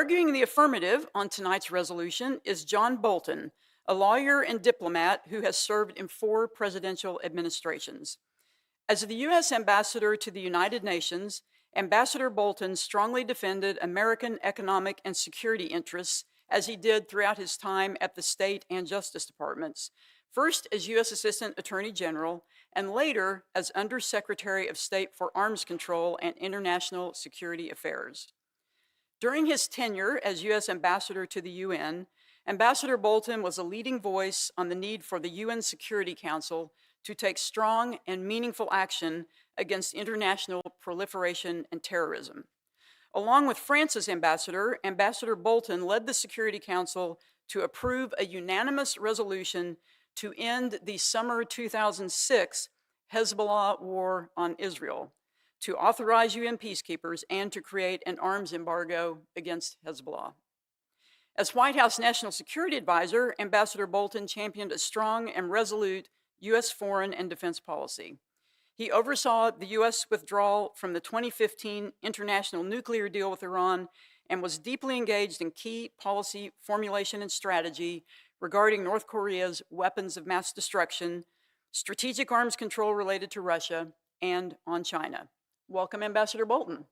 Arguing the affirmative on tonight's resolution is John Bolton, a lawyer and diplomat who has served in 4 presidential administrations. As the U.S. Ambassador to the United Nations, Ambassador Bolton strongly defended American economic and security interests, as he did throughout his time at the State and Justice Departments, first as U.S. Assistant Attorney General, and later as Undersecretary of State for Arms Control and International Security Affairs. During his tenure as U.S. Ambassador to the UN, Ambassador Bolton was a leading voice on the need for the UN Security Council to take strong and meaningful action against international proliferation and terrorism. Along with France's ambassador, Ambassador Bolton led the Security Council to approve a unanimous resolution to end the summer 2006 Hezbollah war on Israel, to authorize UN peacekeepers, and to create an arms embargo against Hezbollah. As White House National Security Advisor, Ambassador Bolton championed a strong and resolute U.S. foreign and defense policy. He oversaw the U.S. withdrawal from the 2015 international nuclear deal with Iran and was deeply engaged in key policy formulation and strategy regarding North Korea's weapons of mass destruction, strategic arms control related to Russia, and on China. Welcome, Ambassador Bolton.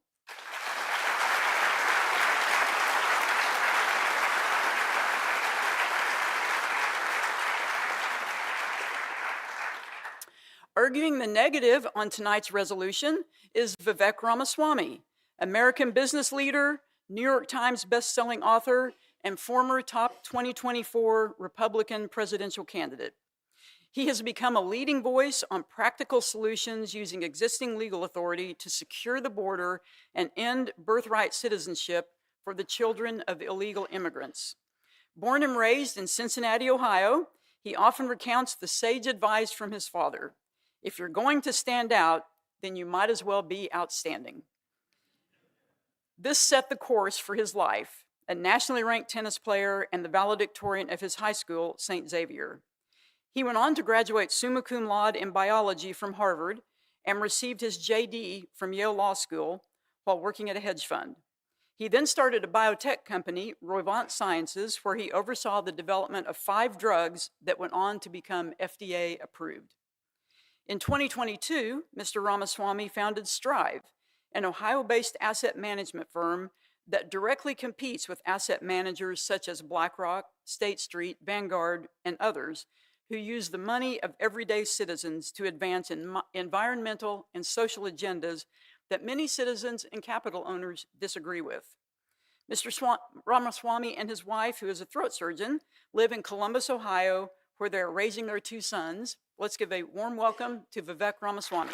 Arguing the negative on tonight's resolution is Vivek Ramaswamy, American business leader, New York Times best-selling author, and former top 2024 Republican presidential candidate. He has become a leading voice on practical solutions using existing legal authority to secure the border and end birthright citizenship for the children of illegal immigrants. Born and raised in Cincinnati, Ohio, he often recounts the sage advice from his father: if you're going to stand out, then you might as well be outstanding. This set the course for his life, a nationally ranked tennis player and the valedictorian of his high school, St. Xavier. He went on to graduate summa cum laude in biology from Harvard and received his JD from Yale Law School while working at a hedge fund. He then started a biotech company, Roivant Sciences, where he oversaw the development of 5 drugs that went on to become FDA approved. In 2022, Mr. Ramaswamy founded Strive, an Ohio-based asset management firm that directly competes with asset managers such as BlackRock, State Street, Vanguard, and others who use the money of everyday citizens to advance environmental and social agendas that many citizens and capital owners disagree with. Mr. Ramaswamy and his wife, who is a throat surgeon, live in Columbus, Ohio, where they're raising their 2 sons. Let's give a warm welcome to Vivek Ramaswamy.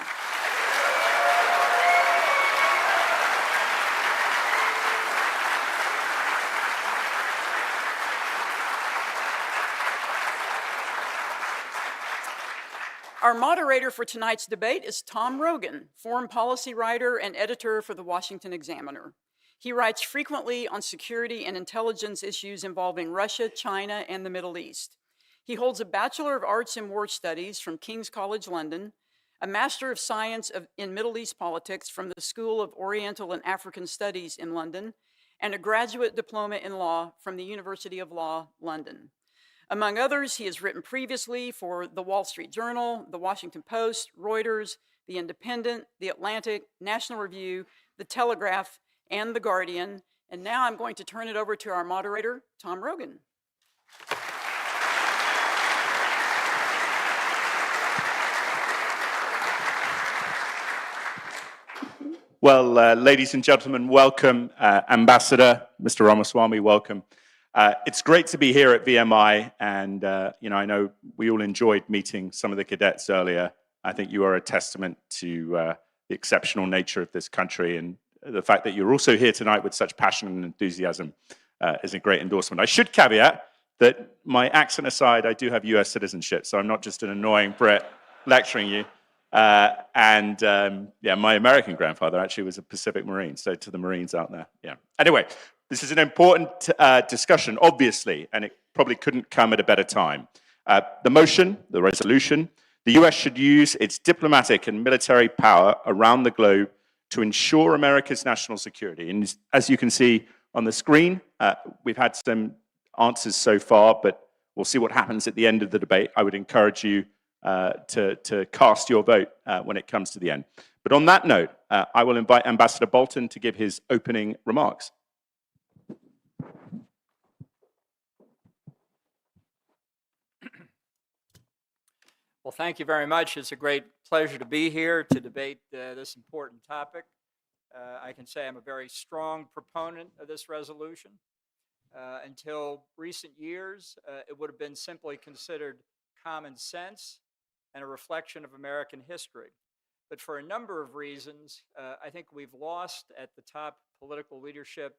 Our moderator for tonight's debate is Tom Rogan, foreign policy writer and editor for the Washington Examiner. He writes frequently on security and intelligence issues involving Russia, China, and the Middle East. He holds a Bachelor of Arts in War Studies from King's College London, a Master of Science in Middle East Politics from the School of Oriental and African Studies in London, and a graduate diploma in law from the University of Law, London. Among others, he has written previously for The Wall Street Journal, The Washington Post, Reuters, The Independent, The Atlantic, National Review, The Telegraph, and The Guardian. And now I'm going to turn it over to our moderator, Tom Rogan. Well, ladies and gentlemen, welcome. Ambassador, Mr. Ramaswamy, welcome. It's great to be here at VMI, and I know we all enjoyed meeting some of the cadets earlier. I think you are a testament to the exceptional nature of this country, and the fact that you're also here tonight with such passion and enthusiasm is a great endorsement. I should caveat that, my accent aside, I do have US citizenship, so I'm not just an annoying Brit lecturing you. My American grandfather actually was a Pacific Marine, so to the Marines out there, yeah. Anyway, this is an important discussion, obviously, and it probably couldn't come at a better time. The motion, the resolution, the US should use its diplomatic and military power around the globe to ensure America's national security. And as you can see on the screen. We've had some answers so far, but we'll see what happens at the end of the debate. I would encourage you to cast your vote when it comes to the end. But on that note, I will invite Ambassador Bolton to give his opening remarks. Well, thank you very much. It's a great pleasure to be here to debate this important topic. I can say I'm a very strong proponent of this resolution. Until recent years, it would have been simply considered common sense and a reflection of American history. But for a number of reasons, I think we've lost at the top political leadership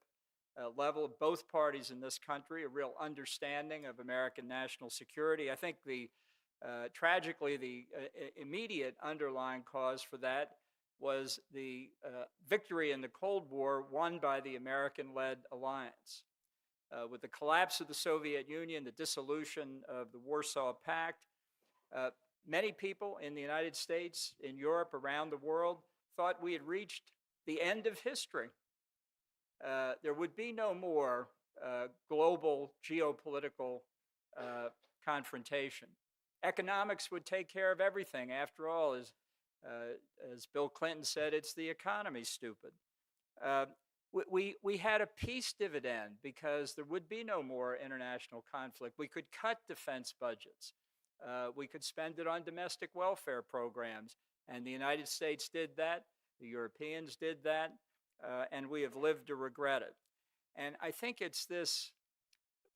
level of both parties in this country a real understanding of American national security. I think tragically, the immediate underlying cause for that was the victory in the Cold War won by the American-led alliance. With the collapse of the Soviet Union, the dissolution of the Warsaw Pact, many people in the United States, in Europe, around the world, thought we had reached the end of history. There would be no more global geopolitical confrontation. Economics would take care of everything. After all, as Bill Clinton said, it's the economy, stupid. We had a peace dividend because there would be no more international conflict. We could cut defense budgets. We could spend it on domestic welfare programs. And the United States did that. The Europeans did that. And we have lived to regret it. And I think it's this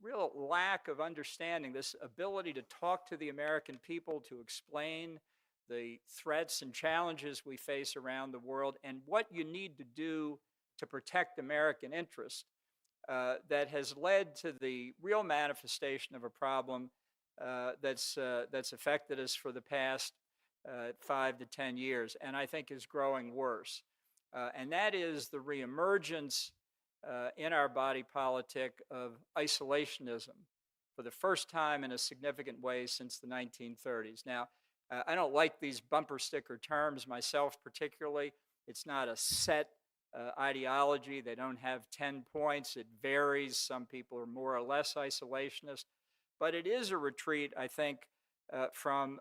real lack of understanding, this ability to talk to the American people, to explain the threats and challenges we face around the world, and what you need to do to protect American interests, that has led to the real manifestation of a problem that's affected us for the past 5 to 10 years, and I think is growing worse. And that is the reemergence in our body politic of isolationism for the first time in a significant way since the 1930s. Now, I don't like these bumper sticker terms myself particularly. It's not a set ideology. They don't have 10 points. It varies. Some people are more or less isolationist. But it is a retreat, I think, from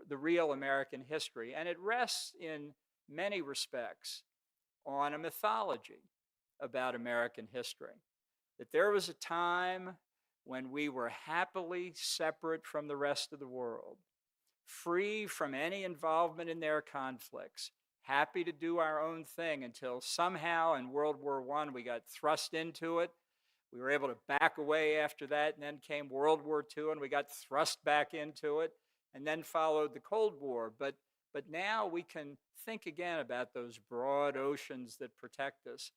the real American history. And it rests in many respects on a mythology about American history. That there was a time when we were happily separate from the rest of the world, free from any involvement in their conflicts, happy to do our own thing until somehow in World War I we got thrust into it. We were able to back away after that, and then came World War II and we got thrust back into it, and then followed the Cold War. But now we can think again about those broad oceans that protect us,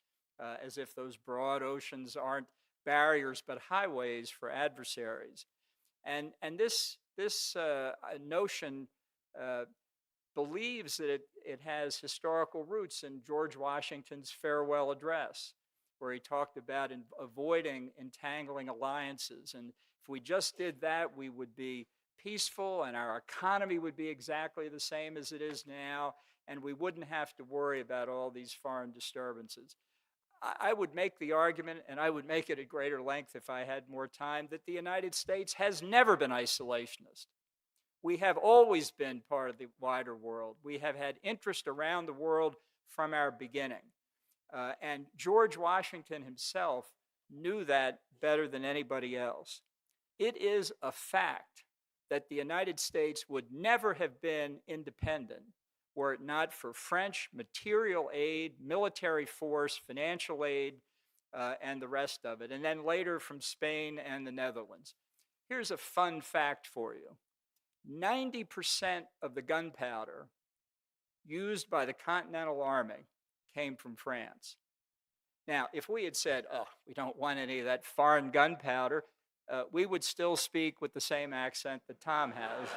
as if those broad oceans aren't barriers but highways for adversaries. And this notion believes that it has historical roots in George Washington's farewell address, where he talked about avoiding entangling alliances. And if we just did that, we would be peaceful and our economy would be exactly the same as it is now, and we wouldn't have to worry about all these foreign disturbances. I would make the argument, and I would make it at greater length if I had more time, that the United States has never been isolationist. We have always been part of the wider world. We have had interest around the world from our beginning. And George Washington himself knew that better than anybody else. It is a fact that the United States would never have been independent were it not for French material aid, military force, financial aid, and the rest of it, and then later from Spain and the Netherlands. Here's a fun fact for you. 90% of the gunpowder used by the Continental Army came from France. Now, if we had said, oh, we don't want any of that foreign gunpowder, we would still speak with the same accent that Tom has.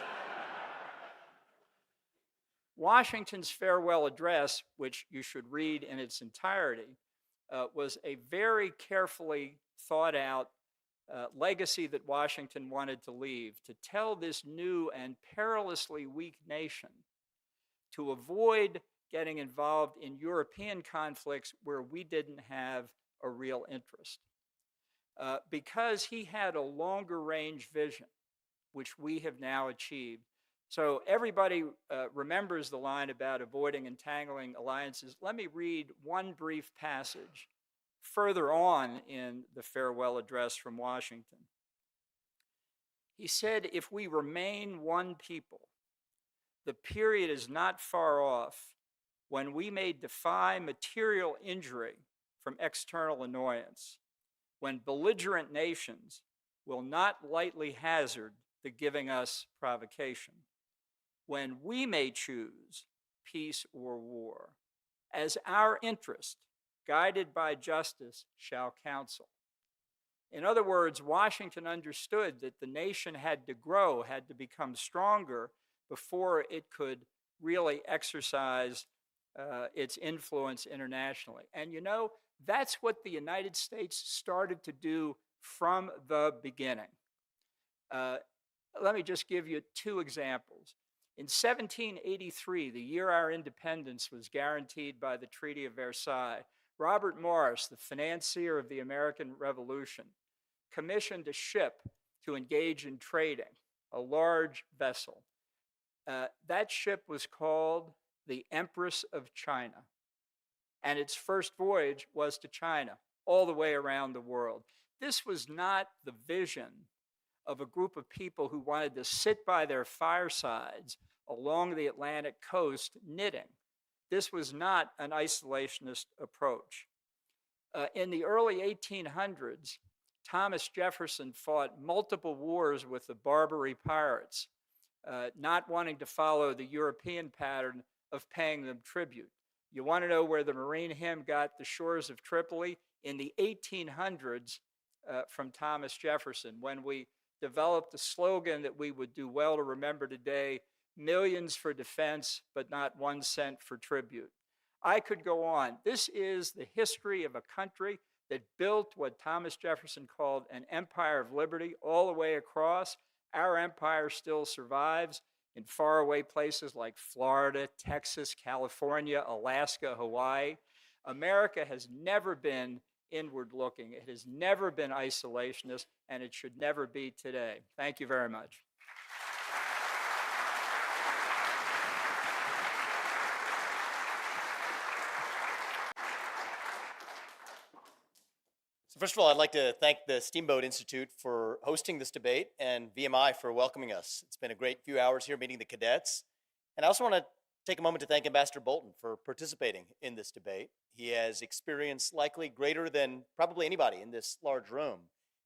Washington's farewell address, which you should read in its entirety, was a very carefully thought out legacy that Washington wanted to leave, to tell this new and perilously weak nation to avoid getting involved in European conflicts where we didn't have a real interest. Because he had a longer range vision, which we have now achieved. So everybody remembers the line about avoiding entangling alliances. Let me read one brief passage further on in the farewell address from Washington. He said, "If we remain one people, the period is not far off when we may defy material injury from external annoyance, when belligerent nations will not lightly hazard the giving us provocation, when we may choose peace or war, as our interest, guided by justice, shall counsel." In other words, Washington understood that the nation had to grow, had to become stronger before it could really exercise its influence internationally. And you know, that's what the United States started to do from the beginning. Let me just give you two examples. In 1783, the year our independence was guaranteed by the Treaty of Versailles, Robert Morris, the financier of the American Revolution, commissioned a ship to engage in trading, a large vessel. That ship was called the Empress of China, and its first voyage was to China, all the way around the world. This was not the vision of a group of people who wanted to sit by their firesides along the Atlantic coast knitting. This was not an isolationist approach. In the early 1800s, Thomas Jefferson fought multiple wars with the Barbary pirates, not wanting to follow the European pattern of paying them tribute. You want to know where the Marine hymn got the shores of Tripoli? In the 1800s from Thomas Jefferson, when we developed a slogan that we would do well to remember today: millions for defense, but not 1 cent for tribute. I could go on. This is the history of a country that built what Thomas Jefferson called an empire of liberty all the way across. Our empire still survives in faraway places like Florida, Texas, California, Alaska, Hawaii. America has never been inward looking. It has never been isolationist, and it should never be today. Thank you very much. So first of all, I'd like to thank the Steamboat Institute for hosting this debate and VMI for welcoming us. It's been a great few hours here meeting the cadets. And I also want to take a moment to thank Ambassador Bolton for participating in this debate. He has experience likely greater than probably anybody in this large room.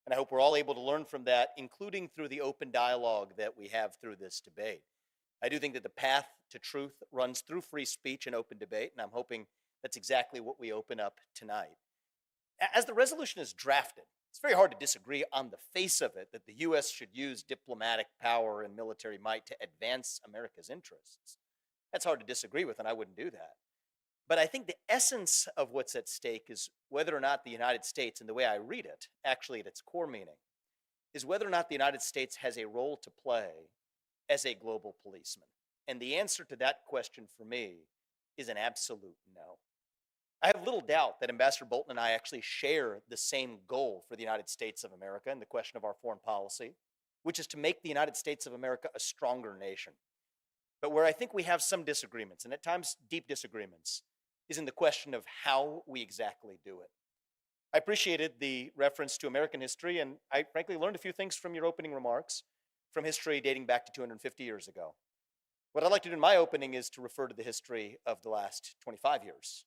And I hope we're all able to learn from that, including through the open dialogue that we have through this debate. I do think that the path to truth runs through free speech and open debate, and I'm hoping that's exactly what we open up tonight. As the resolution is drafted, it's very hard to disagree on the face of it that the U.S. should use diplomatic power and military might to advance America's interests. That's hard to disagree with, and I wouldn't do that. But I think the essence of what's at stake is whether or not the United States, and the way I read it, actually at its core meaning, is whether or not the United States has a role to play as a global policeman. And the answer to that question for me is an absolute no. I have little doubt that Ambassador Bolton and I actually share the same goal for the United States of America in the question of our foreign policy, which is to make the United States of America a stronger nation. But where I think we have some disagreements, and at times deep disagreements, is in the question of how we exactly do it. I appreciated the reference to American history, and I frankly learned a few things from your opening remarks from history dating back to 250 years ago. What I'd like to do in my opening is to refer to the history of the last 25 years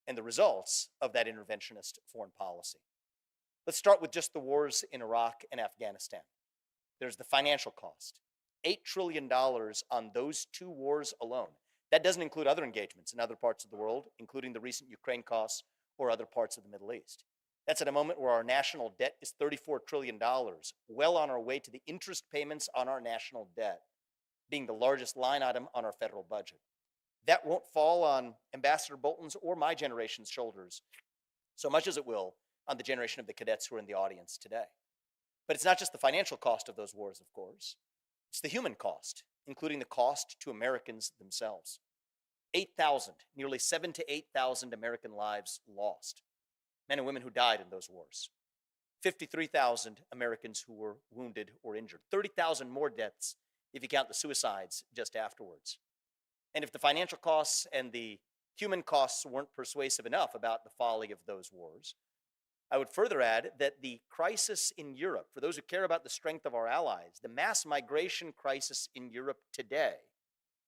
and the results of that interventionist foreign policy. Let's start with just the wars in Iraq and Afghanistan. There's the financial cost, $8 trillion on those two wars alone. That doesn't include other engagements in other parts of the world, including the recent Ukraine costs or other parts of the Middle East. That's at a moment where our national debt is $34 trillion, well on our way to the interest payments on our national debt being the largest line item on our federal budget. That won't fall on Ambassador Bolton's or my generation's shoulders so much as it will on the generation of the cadets who are in the audience today. But it's not just the financial cost of those wars, of course. It's the human cost, including the cost to Americans themselves. 8,000, nearly 7,000 to 8,000 American lives lost. men and women who died in those wars. 53,000 Americans who were wounded or injured. 30,000 more deaths if you count the suicides just afterwards. And if the financial costs and the human costs weren't persuasive enough about the folly of those wars, I would further add that the crisis in Europe, for those who care about the strength of our allies, the mass migration crisis in Europe today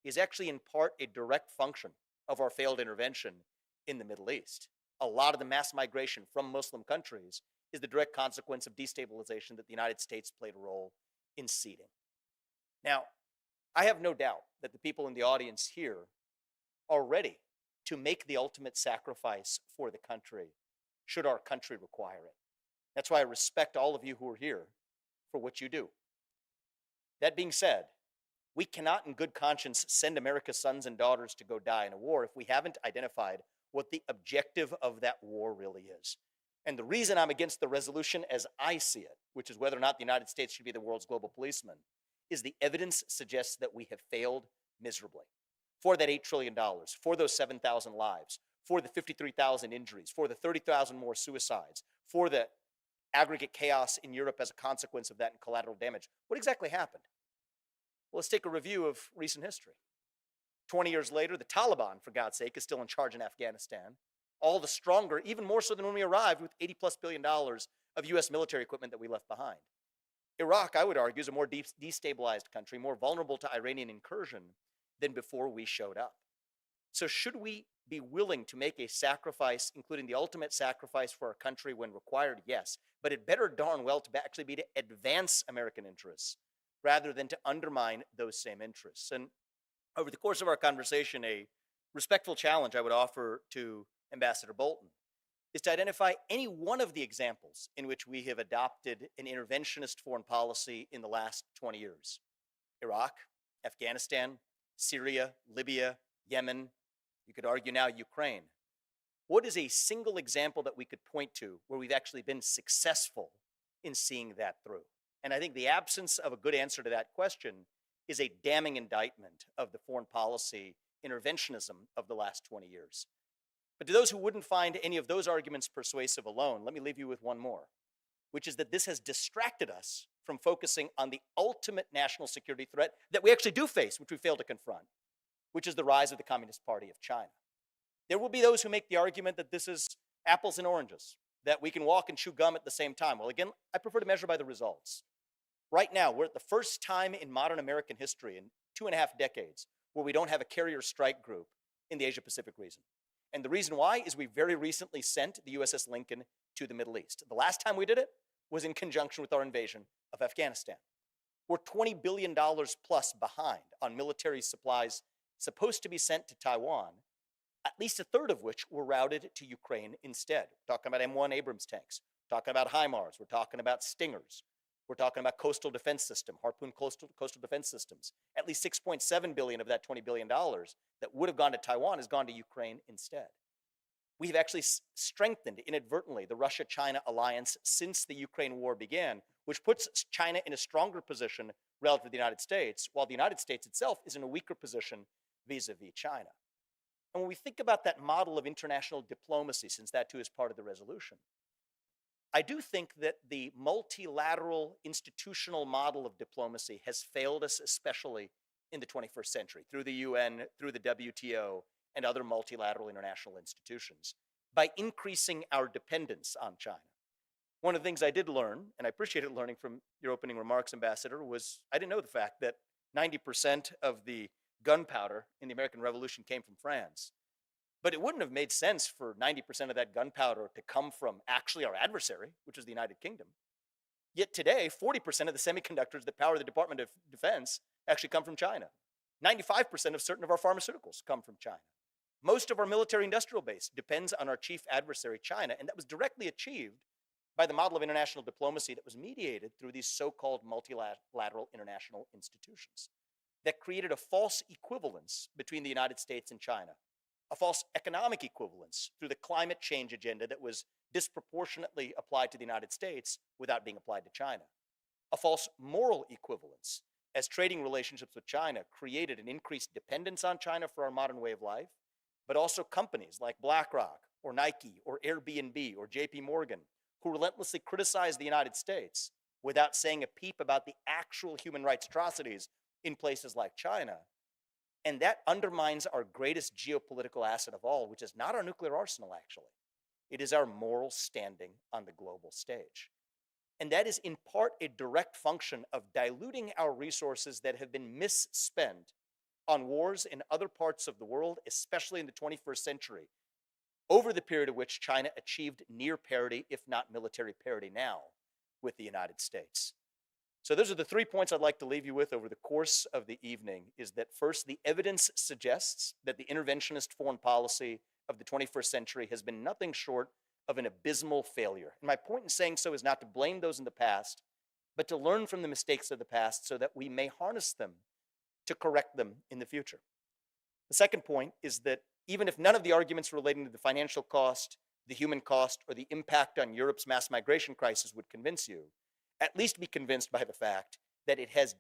is actually in part a direct function of our failed intervention in the Middle East. A lot of the mass migration from Muslim countries is the direct consequence of destabilization that the United States played a role in seeding. Now, I have no doubt that the people in the audience here are ready to make the ultimate sacrifice for the country, should our country require it. That's why I respect all of you who are here for what you do. That being said, we cannot in good conscience send America's sons and daughters to go die in a war if we haven't identified what the objective of that war really is. And the reason I'm against the resolution as I see it, which is whether or not the United States should be the world's global policeman, is the evidence suggests that we have failed miserably. For that $8 trillion, for those 7,000 lives, for the 53,000 injuries, for the 30,000 more suicides, for the aggregate chaos in Europe as a consequence of that and collateral damage. What exactly happened? Well, let's take a review of recent history. 20 years later, the Taliban, for God's sake, is still in charge in Afghanistan. All the stronger, even more so than when we arrived, with $80+ billion of US military equipment that we left behind. Iraq, I would argue, is a more destabilized country, more vulnerable to Iranian incursion than before we showed up. So should we be willing to make a sacrifice, including the ultimate sacrifice for our country when required? Yes. But it better darn well to actually be to advance American interests rather than to undermine those same interests. And over the course of our conversation, a respectful challenge I would offer to Ambassador Bolton is to identify any one of the examples in which we have adopted an interventionist foreign policy in the last 20 years. Iraq, Afghanistan, Syria, Libya, Yemen, you could argue now Ukraine. What is a single example that we could point to where we've actually been successful in seeing that through? And I think the absence of a good answer to that question is a damning indictment of the foreign policy interventionism of the last 20 years. But to those who wouldn't find any of those arguments persuasive alone, let me leave you with one more, which is that this has distracted us from focusing on the ultimate national security threat that we actually do face, which we fail to confront, which is the rise of the Communist Party of China. There will be those who make the argument that this is apples and oranges, that we can walk and chew gum at the same time. Well, again, I prefer to measure by the results. Right now, we're at the first time in modern American history, in 2.5 decades, where we don't have a carrier strike group in the Asia-Pacific region. And the reason why is we very recently sent the USS Lincoln to the Middle East. The last time we did it was in conjunction with our invasion of Afghanistan. We're $20 billion plus behind on military supplies supposed to be sent to Taiwan, at least a third of which were routed to Ukraine instead. We're talking about M1 Abrams tanks, we're talking about HIMARS, we're talking about Stingers, we're talking about coastal defense system, Harpoon coastal defense systems. At least $6.7 billion of that $20 billion that would have gone to Taiwan has gone to Ukraine instead. We've actually strengthened inadvertently the Russia-China alliance since the Ukraine war began, which puts China in a stronger position relative to the United States, while the United States itself is in a weaker position vis-a-vis China. And when we think about that model of international diplomacy, since that too is part of the resolution, I do think that the multilateral institutional model of diplomacy has failed us, especially in the 21st century, through the UN, through the WTO, and other multilateral international institutions, by increasing our dependence on China. One of the things I did learn, and I appreciated learning from your opening remarks, Ambassador, was I didn't know the fact that 90% of the gunpowder in the American Revolution came from France. But it wouldn't have made sense for 90% of that gunpowder to come from actually our adversary, which is the United Kingdom. Yet today, 40% of the semiconductors that power the Department of Defense actually come from China. 95% of certain of our pharmaceuticals come from China. Most of our military industrial base depends on our chief adversary, China, and that was directly achieved by the model of international diplomacy that was mediated through these so-called multilateral international institutions that created a false equivalence between the United States and China, a false economic equivalence through the climate change agenda that was disproportionately applied to the United States without being applied to China, a false moral equivalence as trading relationships with China created an increased dependence on China for our modern way of life, but also companies like BlackRock or Nike or Airbnb or JP Morgan, who relentlessly criticize the United States without saying a peep about the actual human rights atrocities in places like China. And that undermines our greatest geopolitical asset of all, which is not our nuclear arsenal, actually. It is our moral standing on the global stage. And that is in part a direct function of diluting our resources that have been misspent on wars in other parts of the world, especially in the 21st century, over the period of which China achieved near parity, if not military parity now, with the United States. So those are the 3 points I'd like to leave you with over the course of the evening, is that first, the evidence suggests that the interventionist foreign policy of the 21st century has been nothing short of an abysmal failure. And my point in saying so is not to blame those in the past, but to learn from the mistakes of the past so that we may harness them to correct them in the future. The second point is that even if none of the arguments relating to the financial cost, the human cost, or the impact on Europe's mass migration crisis would convince you, at least be convinced by the fact that it has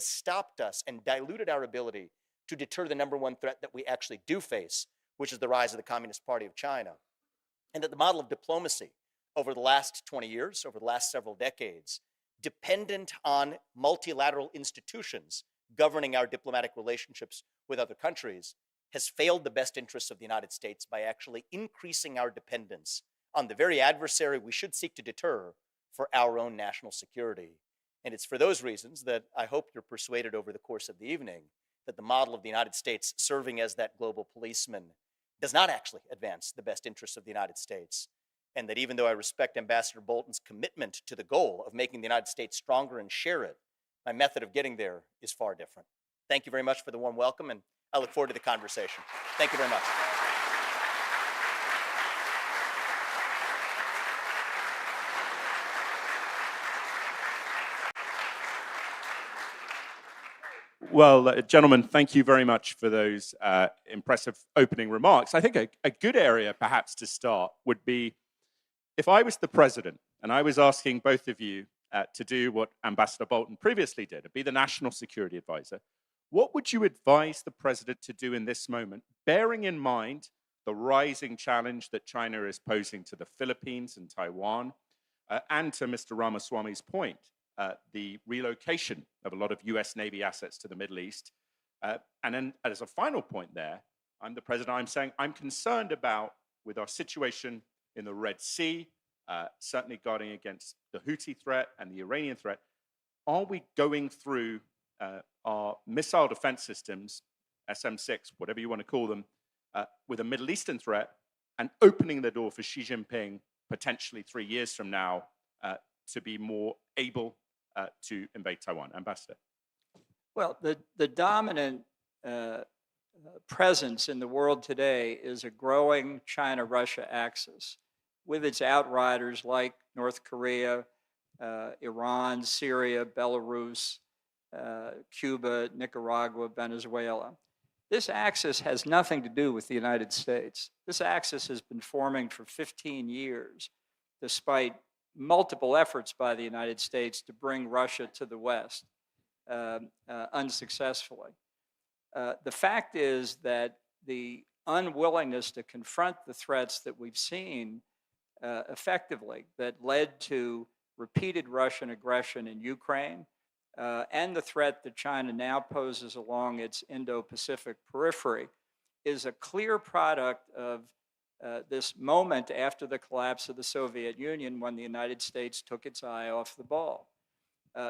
stopped us and diluted our ability to deter the number one threat that we actually do face, which is the rise of the Communist Party of China. And that the model of diplomacy over the last 20 years, over the last several decades, dependent on multilateral institutions governing our diplomatic relationships with other countries, has failed the best interests of the United States by actually increasing our dependence on the very adversary we should seek to deter for our own national security. And it's for those reasons that I hope you're persuaded over the course of the evening that the model of the United States serving as that global policeman does not actually advance the best interests of the United States. And that even though I respect Ambassador Bolton's commitment to the goal of making the United States stronger and share it, my method of getting there is far different. Thank you very much for the warm welcome, and I look forward to the conversation. Thank you very much. Well, gentlemen, thank you very much for those impressive opening remarks. I think a good area perhaps to start would be, if I was the president and I was asking both of you to do what Ambassador Bolton previously did, be the national security advisor, what would you advise the president to do in this moment, bearing in mind the rising challenge that China is posing to the Philippines and Taiwan, and to Mr. Ramaswamy's point, the relocation of a lot of US Navy assets to the Middle East. And then as a final point there, I'm the president, I'm saying I'm concerned about, with our situation in the Red Sea, certainly guarding against the Houthi threat and the Iranian threat, are we going through our missile defense systems, SM-6, whatever you want to call them, with a Middle Eastern threat and opening the door for Xi Jinping potentially 3 years from now to be more able to invade Taiwan? Ambassador. Well, the dominant presence in the world today is a growing China-Russia axis with its outriders like North Korea, Iran, Syria, Belarus, Cuba, Nicaragua, Venezuela. This axis has nothing to do with the United States. This axis has been forming for 15 years, despite multiple efforts by the United States to bring Russia to the West, unsuccessfully. The fact is that the unwillingness to confront the threats that we've seen effectively that led to repeated Russian aggression in Ukraine and the threat that China now poses along its Indo-Pacific periphery is a clear product of this moment after the collapse of the Soviet Union, when the United States took its eye off the ball.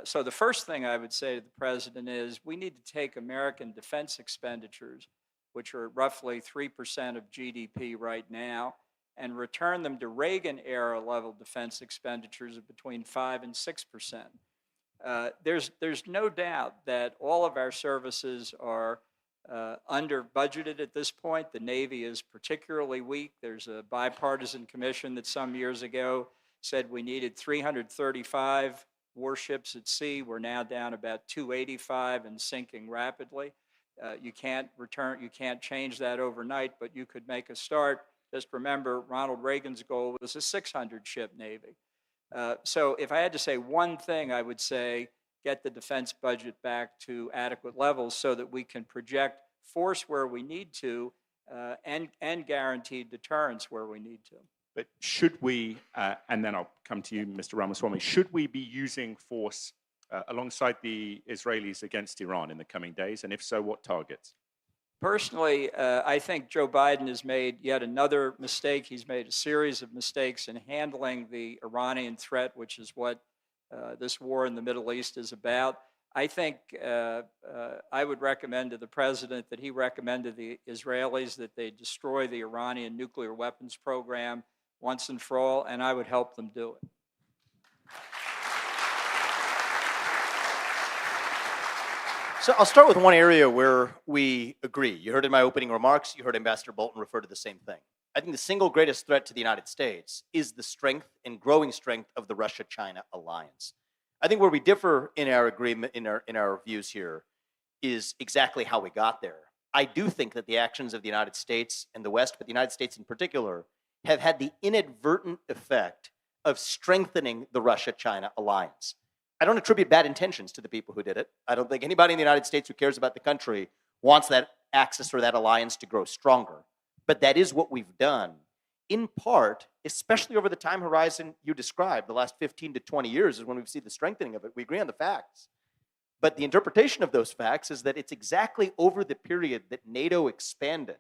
So the first thing I would say to the president is we need to take American defense expenditures, which are roughly 3% of GDP right now, and return them to Reagan-era level defense expenditures of between 5 and 6%. There's no doubt that all of our services are under budgeted at this point. The Navy is particularly weak. There's a bipartisan commission that some years ago said we needed 335 warships at sea. We're now down about 285 and sinking rapidly. You can't change that overnight, but you could make a start. Just remember, Ronald Reagan's goal was a 600-ship Navy. So if I had to say one thing, I would say get the defense budget back to adequate levels so that we can project force where we need to and guaranteed deterrence where we need to. But should we, and then I'll come to you, Mr. Ramaswamy, should we be using force alongside the Israelis against Iran in the coming days? And if so, what targets? Personally, I think Joe Biden has made yet another mistake. He's made a series of mistakes in handling the Iranian threat, which is what this war in the Middle East is about. I think I would recommend to the president that he recommend to the Israelis that they destroy the Iranian nuclear weapons program once and for all, and I would help them do it. So I'll start with one area where we agree. You heard in my opening remarks, you heard Ambassador Bolton refer to the same thing. I think the single greatest threat to the United States is the strength and growing strength of the Russia-China alliance. I think where we differ in our agreement, in our views here, is exactly how we got there. I do think that the actions of the United States and the West, but the United States in particular, have had the inadvertent effect of strengthening the Russia-China alliance. I don't attribute bad intentions to the people who did it. I don't think anybody in the United States who cares about the country wants that axis or that alliance to grow stronger. But that is what we've done, in part, especially over the time horizon you described, the last 15 to 20 years is when we've seen the strengthening of it. We agree on the facts. But the interpretation of those facts is that it's exactly over the period that NATO expanded,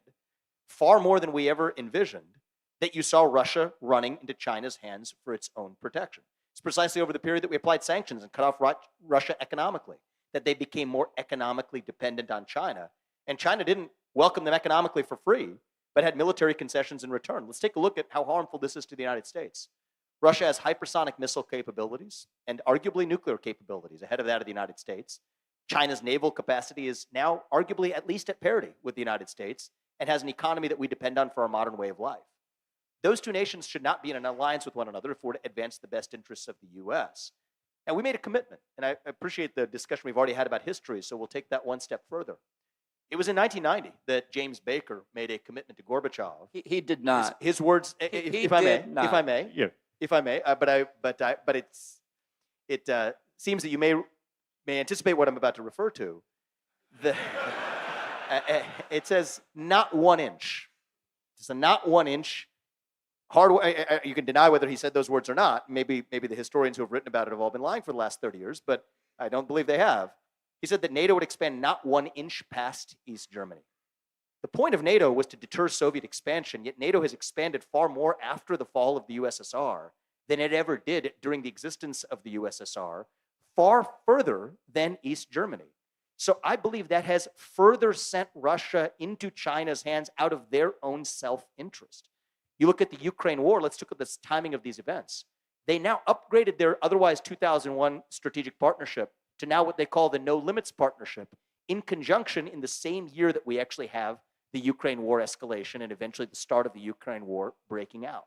far more than we ever envisioned, that you saw Russia running into China's hands for its own protection. It's precisely over the period that we applied sanctions and cut off Russia economically, that they became more economically dependent on China. And China didn't welcome them economically for free, but had military concessions in return. Let's take a look at how harmful this is to the United States. Russia has hypersonic missile capabilities and arguably nuclear capabilities ahead of that of the United States. China's naval capacity is now arguably at least at parity with the United States and has an economy that we depend on for our modern way of life. Those two nations should not be in an alliance with one another if we're to advance the best interests of the U.S. And we made a commitment, and I appreciate the discussion we've already had about history, so we'll take that one step further. It was in 1990 that James Baker made a commitment to Gorbachev. He did not. His words, if I may, but it seems that you may anticipate what I'm about to refer to. It says not 1 inch. It's a not 1 inch. You can deny whether he said those words or not. Maybe the historians who have written about it have all been lying for the last 30 years, but I don't believe they have. He said that NATO would expand not 1 inch past East Germany. The point of NATO was to deter Soviet expansion, yet NATO has expanded far more after the fall of the USSR than it ever did during the existence of the USSR, far further than East Germany. So I believe that has further sent Russia into China's hands out of their own self-interest. You look at the Ukraine war, let's look at the timing of these events. They now upgraded their otherwise 2001 strategic partnership to now what they call the No Limits Partnership, in conjunction in the same year that we actually have the Ukraine war escalation and eventually the start of the Ukraine war breaking out.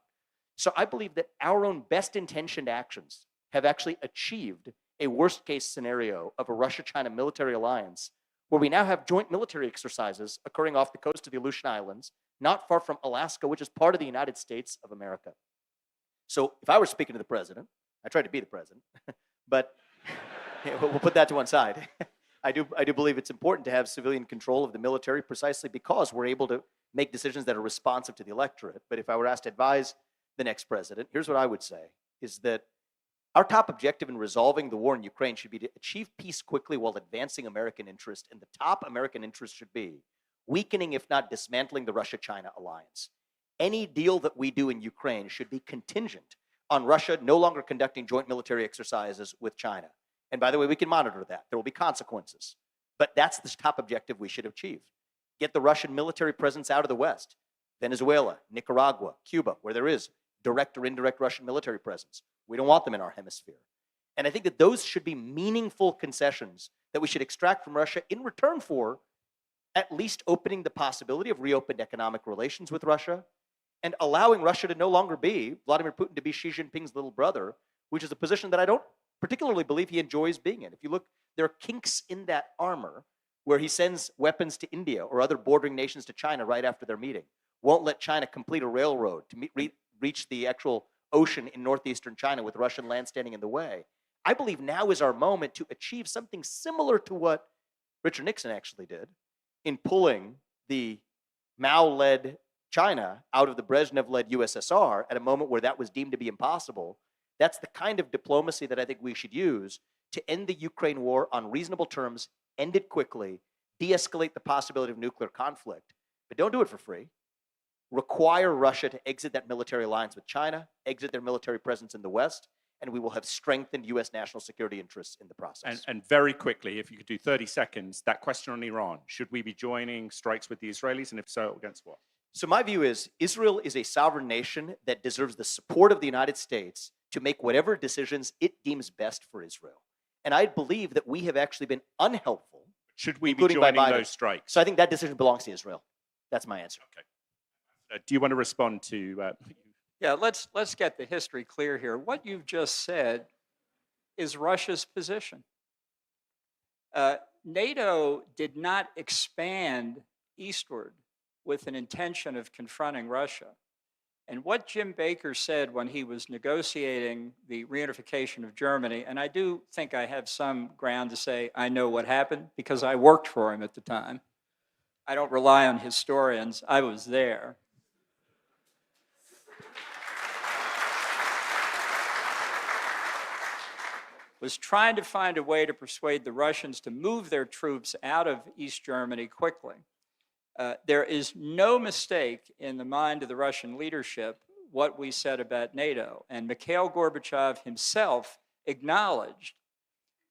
So I believe that our own best intentioned actions have actually achieved a worst case scenario of a Russia-China military alliance where we now have joint military exercises occurring off the coast of the Aleutian Islands, not far from Alaska, which is part of the United States of America. So if I were speaking to the president, I tried to be the president, but we'll put that to one side. I do believe it's important to have civilian control of the military precisely because we're able to make decisions that are responsive to the electorate. But if I were asked to advise the next president, here's what I would say, is that our top objective in resolving the war in Ukraine should be to achieve peace quickly while advancing American interest, and the top American interest should be weakening, if not dismantling, the Russia-China alliance. Any deal that we do in Ukraine should be contingent on Russia no longer conducting joint military exercises with China. And by the way, we can monitor that. There will be consequences. But that's the top objective we should achieve. Get the Russian military presence out of the West. Venezuela, Nicaragua, Cuba, where there is direct or indirect Russian military presence. We don't want them in our hemisphere. And I think that those should be meaningful concessions that we should extract from Russia in return for at least opening the possibility of reopened economic relations with Russia and allowing Russia to no longer be, Vladimir Putin to be Xi Jinping's little brother, which is a position that I don't particularly believe he enjoys being in. If you look, there are kinks in that armor where he sends weapons to India or other bordering nations to China right after their meeting. Won't let China complete a railroad to reach the actual ocean in northeastern China with Russian land standing in the way. I believe now is our moment to achieve something similar to what Richard Nixon actually did in pulling the Mao led China out of the Brezhnev-led USSR at a moment where that was deemed to be impossible. That's the kind of diplomacy that I think we should use to end the Ukraine war on reasonable terms, end it quickly, de-escalate the possibility of nuclear conflict. But don't do it for free. Require Russia to exit that military alliance with China, exit their military presence in the West, and we will have strengthened U.S. national security interests in the process. And very quickly, if you could do 30 seconds, that question on Iran. Should we be joining strikes with the Israelis? And if so, against what? So my view is Israel is a sovereign nation that deserves the support of the United States to make whatever decisions it deems best for Israel. And I believe that we have actually been unhelpful. Should we be including by joining Biden. those strikes? So I think that decision belongs to Israel. That's my answer. Okay. Do you want to respond to? Yeah, let's get the history clear here. What you've just said is Russia's position. NATO did not expand eastward with an intention of confronting Russia. And what Jim Baker said when he was negotiating the reunification of Germany, and I do think I have some ground to say I know what happened because I worked for him at the time. I don't rely on historians. I was there. Was trying to find a way to persuade the Russians to move their troops out of East Germany quickly. There is no mistake in the mind of the Russian leadership what we said about NATO. And Mikhail Gorbachev himself acknowledged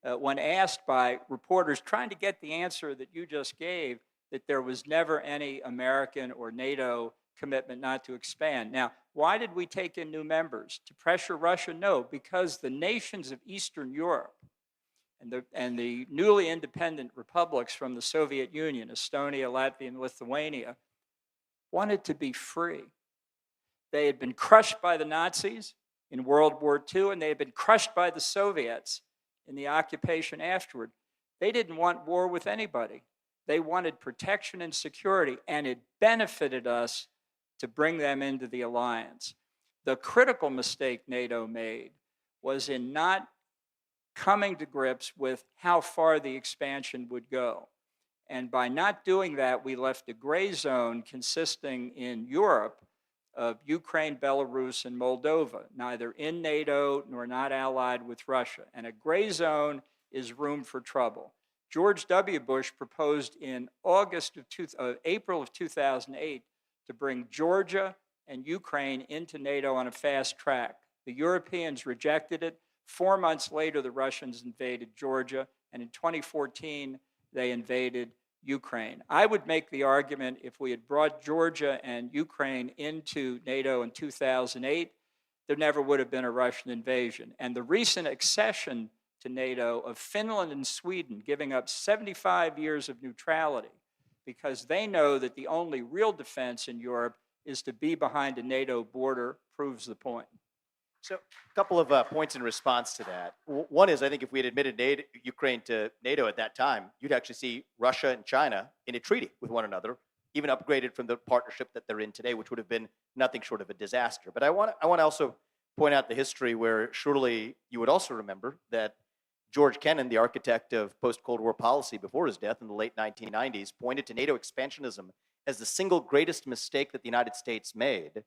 when asked by reporters trying to get the answer that you just gave, that there was never any American or NATO commitment not to expand. Now, why did we take in new members? To pressure Russia? No, because the nations of Eastern Europe and the newly independent republics from the Soviet Union, Estonia, Latvia, and Lithuania, wanted to be free. They had been crushed by the Nazis in World War II, and they had been crushed by the Soviets in the occupation afterward. They didn't want war with anybody. They wanted protection and security, and it benefited us to bring them into the alliance. The critical mistake NATO made was in not coming to grips with how far the expansion would go. And by not doing that, we left a gray zone consisting in Europe of Ukraine, Belarus, and Moldova, neither in NATO nor not allied with Russia. And a gray zone is room for trouble. George W. Bush proposed in April of 2008 to bring Georgia and Ukraine into NATO on a fast track. The Europeans rejected it. 4 months later, the Russians invaded Georgia, and in 2014, they invaded Ukraine. I would make the argument if we had brought Georgia and Ukraine into NATO in 2008, there never would have been a Russian invasion. And the recent accession to NATO of Finland and Sweden, giving up 75 years of neutrality, because they know that the only real defense in Europe is to be behind a NATO border, proves the point. So a couple of points in response to that. One is, I think if we had admitted Ukraine to NATO at that time, you'd actually see Russia and China in a treaty with one another, even upgraded from the partnership that they're in today, which would have been nothing short of a disaster. But I want to also point out the history where surely you would also remember that George Kennan, the architect of post-Cold War policy before his death in the late 1990s, pointed to NATO expansionism as the single greatest mistake that the United States made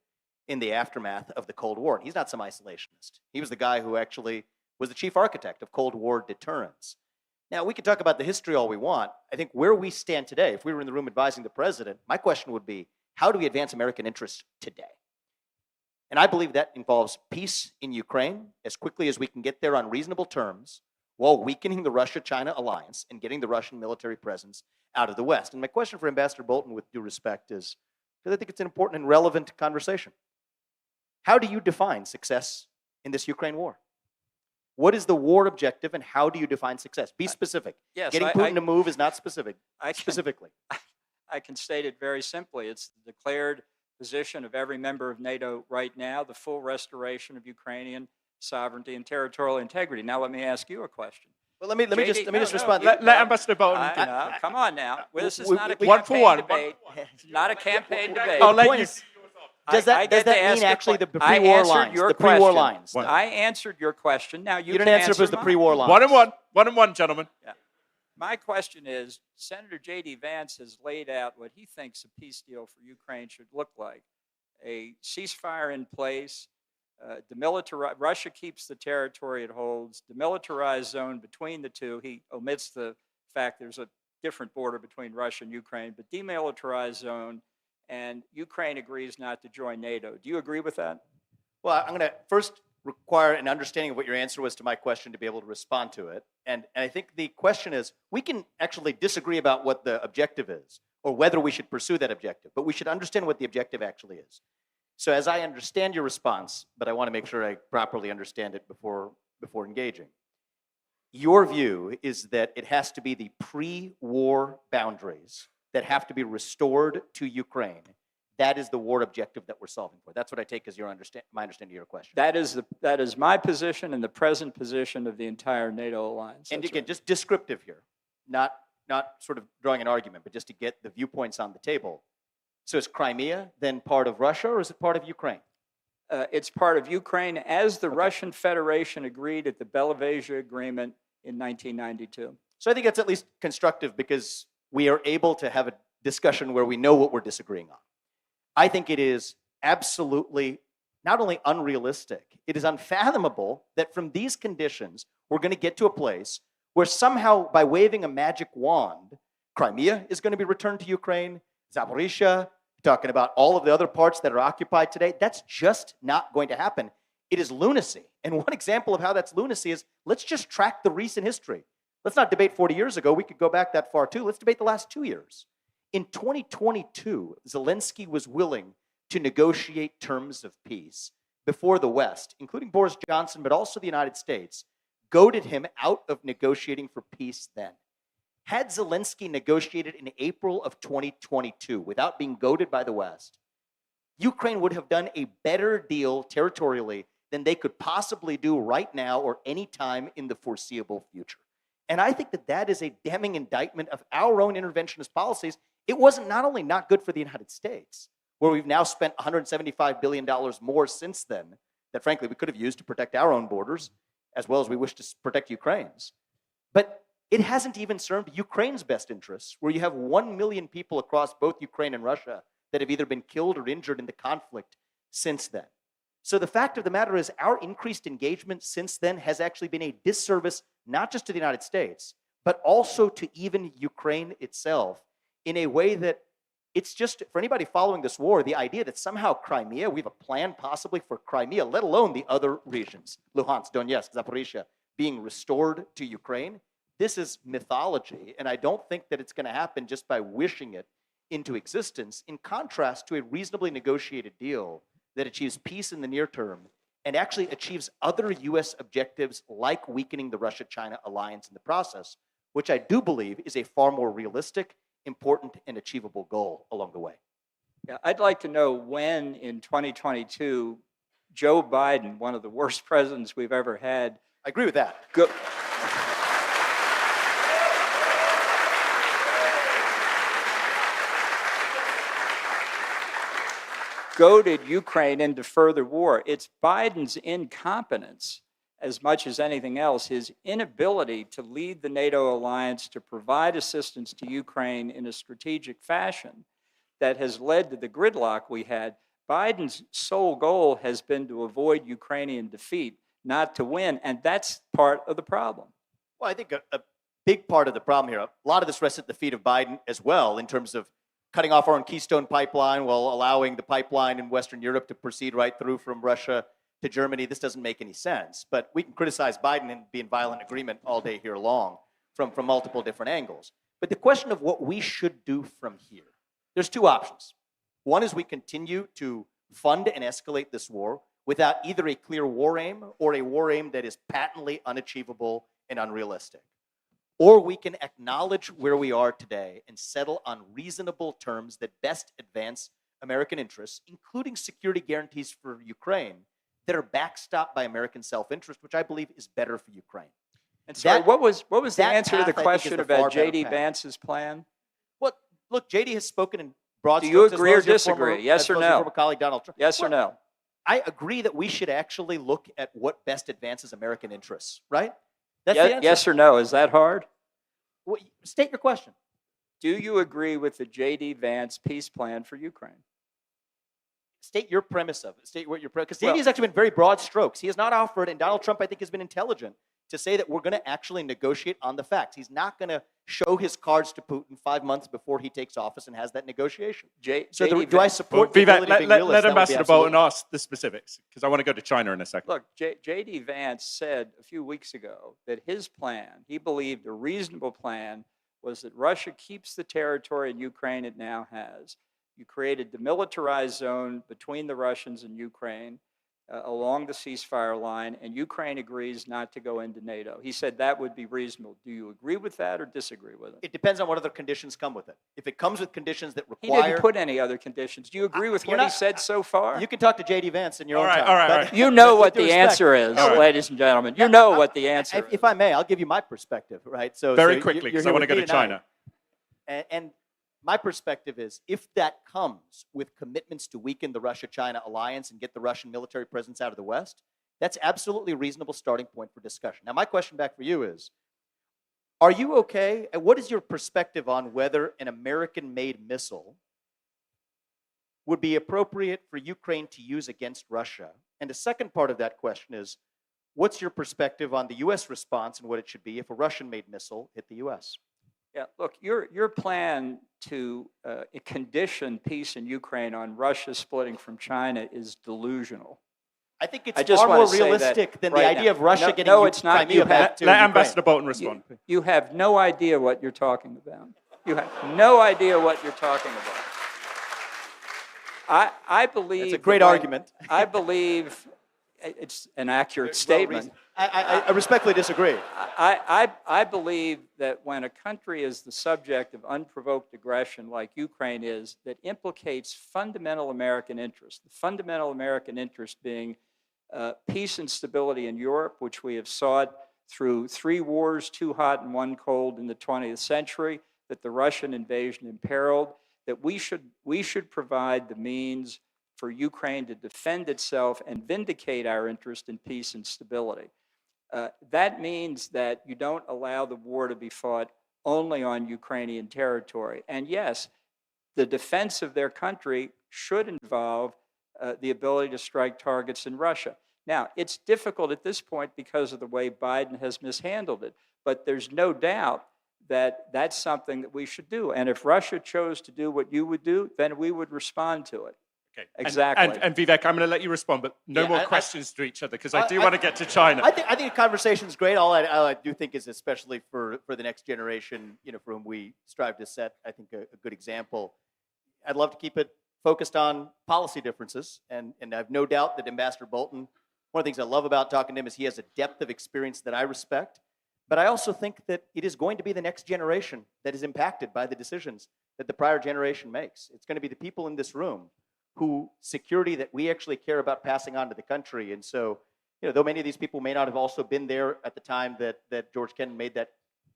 in the aftermath of the Cold War. And he's not some isolationist. He was the guy who actually was the chief architect of Cold War deterrence. Now, we can talk about the history all we want. I think where we stand today, if we were in the room advising the president, my question would be, how do we advance American interests today? And I believe that involves peace in Ukraine as quickly as we can get there on reasonable terms, while weakening the Russia-China alliance and getting the Russian military presence out of the West. And my question for Ambassador Bolton, with due respect, is, because I think it's an important and relevant conversation. How do you define success in this Ukraine war? What is the war objective, and how do you define success? Be specific. Yes, Getting Putin to move is not specific. Specifically. I can state it very simply. It's the declared position of every member of NATO right now, the full restoration of Ukrainian sovereignty and territorial integrity. Now, let me ask you a question. Well, let me just respond. Let Ambassador Bolton. Come on now. Well, this is not a one for one. debate. Not a campaign debate. I'll let you. Does that mean actually the pre-war lines? The pre-war lines. I answered your question. Now you didn't answer if it was the pre-war lines. 1-1, 1-1, gentlemen. Yeah. My question is, Senator J.D. Vance has laid out what he thinks a peace deal for Ukraine should look like. A ceasefire in place, Russia keeps the territory it holds, demilitarized zone between the two. He omits the fact there's a different border between Russia and Ukraine, but demilitarized zone, and Ukraine agrees not to join NATO. Do you agree with that? Well, I'm going to first require an understanding of what your answer was to my question to be able to respond to it. And I think the question is, we can actually disagree about what the objective is or whether we should pursue that objective, but we should understand what the objective actually is. So as I understand your response, but I want to make sure I properly understand it before engaging. Your view is that it has to be the pre-war boundaries that have to be restored to Ukraine. That is the war objective that we're solving for. That's what I take as my understanding of your question. That is my position and the present position of the entire NATO alliance. And That's again, right. just descriptive here, not sort of drawing an argument, but just to get the viewpoints on the table. So is Crimea then part of Russia, or is it part of Ukraine? It's part of Ukraine as the Russian Federation agreed at the Belavezia Agreement in 1992. So I think that's at least constructive because we are able to have a discussion where we know what we're disagreeing on. I think it is absolutely not only unrealistic, it is unfathomable that from these conditions, we're going to get to a place where somehow by waving a magic wand, Crimea is going to be returned to Ukraine, Zaporizhia, talking about all of the other parts that are occupied today. That's just not going to happen. It is lunacy. And one example of how that's lunacy is let's just track the recent history. Let's not debate 40 years ago. We could go back that far too. Let's debate the last 2 years. In 2022, Zelensky was willing to negotiate terms of peace before the West, including Boris Johnson, but also the United States, goaded him out of negotiating for peace then. Had Zelensky negotiated in April of 2022 without being goaded by the West, Ukraine would have done a better deal territorially than they could possibly do right now or any time in the foreseeable future. And I think that that is a damning indictment of our own interventionist policies. It wasn't not only not good for the United States, where we've now spent $175 billion more since then, that frankly we could have used to protect our own borders, as well as we wish to protect Ukraine's. But it hasn't even served Ukraine's best interests, where you have 1 million people across both Ukraine and Russia that have either been killed or injured in the conflict since then. So the fact of the matter is our increased engagement since then has actually been a disservice, not just to the United States, but also to even Ukraine itself in a way that it's just, for anybody following this war, the idea that somehow Crimea, we have a plan possibly for Crimea, let alone the other regions, Luhansk, Donetsk, Zaporizhia, being restored to Ukraine, this is mythology. And I don't think that it's going to happen just by wishing it into existence, in contrast to a reasonably negotiated deal that achieves peace in the near term and actually achieves other U.S. objectives like weakening the Russia-China alliance in the process, which I do believe is a far more realistic, important, and achievable goal along the way. Yeah, I'd like to know when in 2022, Joe Biden, one of the worst presidents we've ever had, I agree with that. goaded Ukraine into further war. It's Biden's incompetence, as much as anything else, his inability to lead the NATO alliance to provide assistance to Ukraine in a strategic fashion that has led to the gridlock we had. Biden's sole goal has been to avoid Ukrainian defeat, not to win, and that's part of the problem. Well, I think a big part of the problem here, a lot of this rests at the feet of Biden as well, in terms of cutting off our own Keystone pipeline while allowing the pipeline in Western Europe to proceed right through from Russia to Germany. This doesn't make any sense. But we can criticize Biden and be in violent agreement all day here long from multiple different angles. But the question of what we should do from here, there's two options. One is we continue to fund and escalate this war without either a clear war aim or a war aim that is patently unachievable and unrealistic. Or we can acknowledge where we are today and settle on reasonable terms that best advance American interests, including security guarantees for Ukraine that are backstopped by American self-interest, which I believe is better for Ukraine. And sorry, what was the answer to the path, I think, is question the about far better J.D. path. Vance's plan? Well, look, J.D. has spoken in broad Do strokes. you as agree well or as your disagree? former- Yes as or well as your no? former colleague Donald Trump. Yes or no? I agree that we should actually look at what best advances American interests, right? That's the answer. Yes or no? Is that hard? State your question. Do you agree with the J.D. Vance peace plan for Ukraine? State your premise of it. State what your premise. Because Well- JD has actually been very broad strokes. He has not offered, and Donald Trump, I think, has been intelligent to say that we're going to actually negotiate on the facts. He's not going to show his cards to Putin 5 months before he takes office and has that negotiation. So do I support the Vivek, ability of being let realist? That would be Ambassador Bolton absolutely- ask the specifics, because I want to go to China in a second. Look, J.D. Vance said a few weeks ago that his plan, he believed a reasonable plan, was that Russia keeps the territory in Ukraine it now has. You create a demilitarized zone between the Russians and Ukraine along the ceasefire line, and Ukraine agrees not to go into NATO. He said that would be reasonable. Do you agree with that or disagree with it? It depends on what other conditions come with it. If it comes with conditions that He require... didn't put any other conditions. Do you agree with You're what he not- said so far? You can talk to J.D. Vance in your own time. all right, but- all right. You know with what due the respect- answer is, All right. ladies and gentlemen. You know what the answer is. If I may, I'll give you my perspective, right? So Very so quickly, you're because here I want to with go me to tonight. China. And my perspective is, if that comes with commitments to weaken the Russia-China alliance and get the Russian military presence out of the West, that's absolutely a reasonable starting point for discussion. Now, my question back for you is, are you okay? And what is your perspective on whether an American-made missile would be appropriate for Ukraine to use against Russia? And the second part of that question is, what's your perspective on the U.S. response and what it should be if a Russian-made missile hit the U.S.? Yeah, look, your plan to condition peace in Ukraine on Russia splitting from China is delusional. I think it's I just far wanna more say that realistic than the right idea now. of Russia No, getting no, it's not. Crimea You have- back to Let Ukraine. Ambassador Bolton respond. You have no idea what you're talking about. You have no idea what you're talking about. I believe... It's a great that when- argument. I believe it's an accurate statement. I respectfully disagree. I believe that when a country is the subject of unprovoked aggression like Ukraine is, that implicates fundamental American interests, the fundamental American interest being peace and stability in Europe, which we have sought through 3 wars, 2 hot and 1 cold in the 20th century, that the Russian invasion imperiled, that we should provide the means for Ukraine to defend itself and vindicate our interest in peace and stability. That means that you don't allow the war to be fought only on Ukrainian territory. And yes, the defense of their country should involve the ability to strike targets in Russia. Now, it's difficult at this point because of the way Biden has mishandled it, but there's no doubt that that's something that we should do. And if Russia chose to do what you would do, then we would respond to it. Okay. Exactly. And Vivek, I'm going to let you respond, but no Yeah, more I- questions to each other, because I do want to get to China. I think the conversation is great. All I do think is, especially for the next generation, for whom we strive to set, I think, a good example. I'd love to keep it focused on policy differences, and I have no doubt that Ambassador Bolton, one of the things I love about talking to him is he has a depth of experience that I respect. But I also think that it is going to be the next generation that is impacted by the decisions that the prior generation makes. It's going to be the people in this room who security that we actually care about passing on to the country. And so, though many of these people may not have also been there at the time that George Kennan made that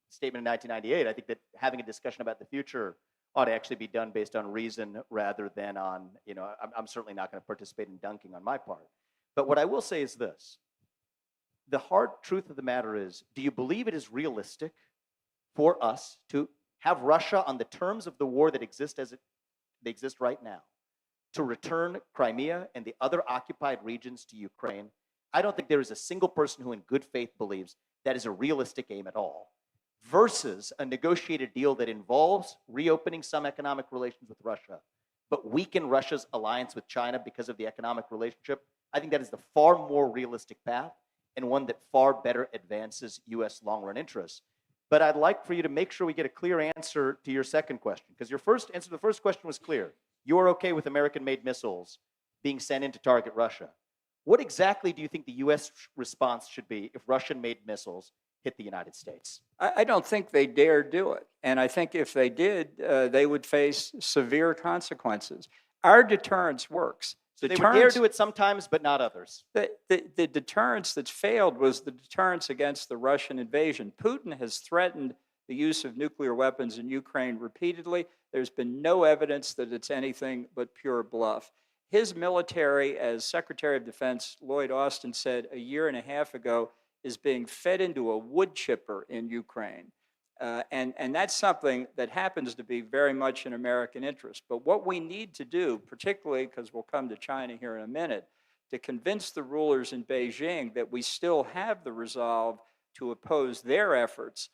statement in 1998, I think that having a discussion about the future ought to actually be done based on reason rather than on, I'm certainly not going to participate in dunking on my part. But what I will say is this. The hard truth of the matter is, do you believe it is realistic for us to have Russia on the terms of the war that exist they exist right now, to return Crimea and the other occupied regions to Ukraine? I don't think there is a single person who in good faith believes that is a realistic aim at all, versus a negotiated deal that involves reopening some economic relations with Russia, but weaken Russia's alliance with China because of the economic relationship. I think that is the far more realistic path, and one that far better advances U.S. long-run interests. But I'd like for you to make sure we get a clear answer to your second question, because your first answer to the first question was clear. You are okay with American-made missiles being sent in to target Russia. What exactly do you think the U.S. response should be if Russian-made missiles hit the United States? I don't think they dare do it. And I think if they did, they would face severe consequences. Our deterrence works. So they would dare do it sometimes, but not others. The deterrence that's failed was the deterrence against the Russian invasion. Putin has threatened the use of nuclear weapons in Ukraine repeatedly. There's been no evidence that it's anything but pure bluff. His military, as Secretary of Defense Lloyd Austin said a year and a half ago, is being fed into a wood chipper in Ukraine. And that's something that happens to be very much in American interest. But what we need to do, particularly because we'll come to China here in a minute, to convince the rulers in Beijing that we still have the resolve to oppose their efforts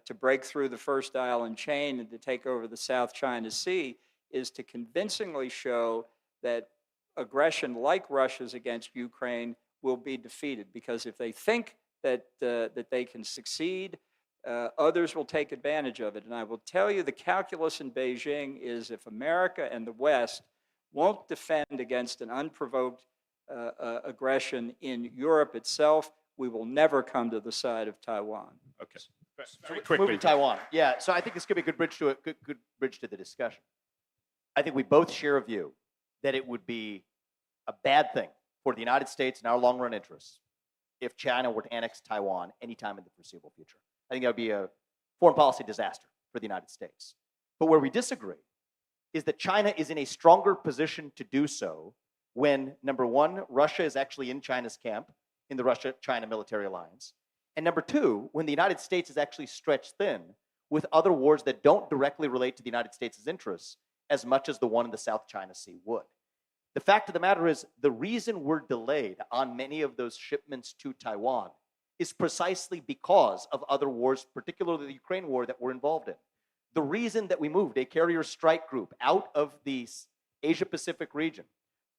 to break through the first island chain and to take over the South China Sea, is to convincingly show that aggression like Russia's against Ukraine will be defeated. Because if they think that they can succeed, others will take advantage of it. And I will tell you, the calculus in Beijing is if America and the West won't defend against an unprovoked aggression in Europe itself, we will never come to the side of Taiwan. Okay. Very quickly. Moving to Taiwan. Yeah, so I think this could be a good bridge to good bridge to the discussion. I think we both share a view that it would be a bad thing for the United States and our long-run interests if China were to annex Taiwan anytime in the foreseeable future. I think that would be a foreign policy disaster for the United States. But where we disagree is that China is in a stronger position to do so when, number one, Russia is actually in China's camp in the Russia-China military alliance, and number two, when the United States is actually stretched thin with other wars that don't directly relate to the United States' interests as much as the one in the South China Sea would. The fact of the matter is, the reason we're delayed on many of those shipments to Taiwan is precisely because of other wars, particularly the Ukraine war that we're involved in. The reason that we moved a carrier strike group out of the Asia-Pacific region,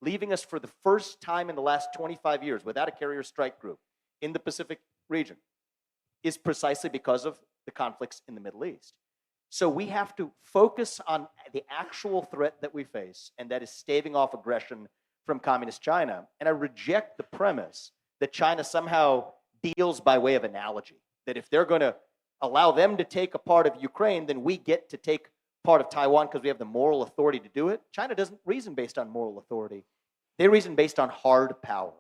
leaving us for the first time in the last 25 years without a carrier strike group in the Pacific region, is precisely because of the conflicts in the Middle East. So we have to focus on the actual threat that we face, and that is staving off aggression from communist China. And I reject the premise that China somehow deals by way of analogy, that if they're going to allow them to take a part of Ukraine, then we get to take part of Taiwan because we have the moral authority to do it. China doesn't reason based on moral authority. They reason based on hard power.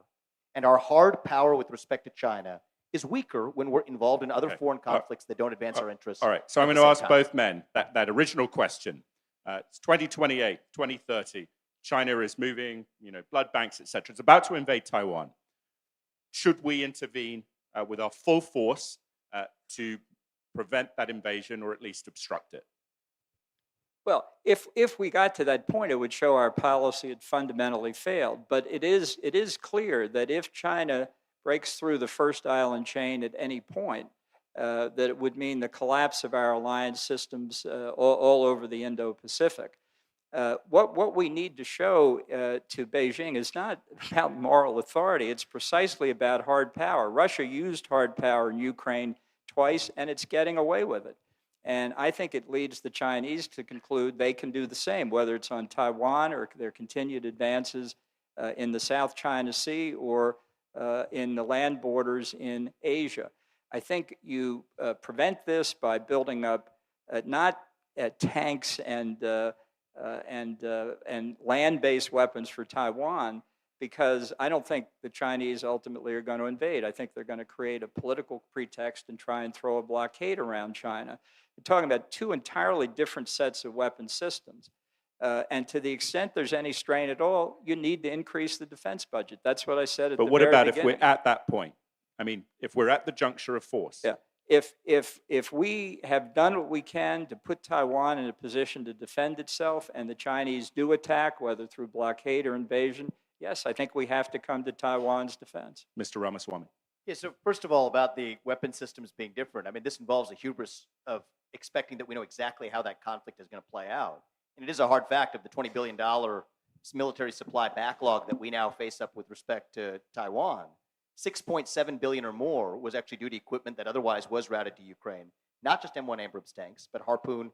And our hard power with respect to China is weaker when we're involved in other foreign conflicts that don't advance our interests. All right, so I'm going to ask both men that original question. It's 2028, 2030. China is moving, blood banks, etc. It's about to invade Taiwan. Should we intervene with our full force to prevent that invasion or at least obstruct it? Well, if we got to that point, it would show our policy had fundamentally failed. But it is clear that if China breaks through the first island chain at any point, that it would mean the collapse of our alliance systems all over the Indo-Pacific. What we need to show to Beijing is not about moral authority. It's precisely about hard power. Russia used hard power in Ukraine twice, and it's getting away with it. And I think it leads the Chinese to conclude they can do the same, whether it's on Taiwan or their continued advances in the South China Sea or in the land borders in Asia. I think you prevent this by building up not tanks and land-based weapons for Taiwan, because I don't think the Chinese ultimately are going to invade. I think they're going to create a political pretext and try and throw a blockade around China. We're talking about two entirely different sets of weapon systems. And to the extent there's any strain at all, you need to increase the defense budget. That's what I said at the very beginning. But what about if we're at that point? I mean, if we're at the juncture of force? Yeah. If we have done what we can to put Taiwan in a position to defend itself, and the Chinese do attack, whether through blockade or invasion, yes, I think we have to come to Taiwan's defense. Mr. Ramaswamy. Yeah, so first of all, about the weapon systems being different, I mean, this involves a hubris of expecting that we know exactly how that conflict is going to play out. And it is a hard fact of the $20 billion military supply backlog that we now face up with respect to Taiwan. 6.7 billion or more was actually due to equipment that otherwise was routed to Ukraine. Not just M1 Abrams tanks, but Harpoon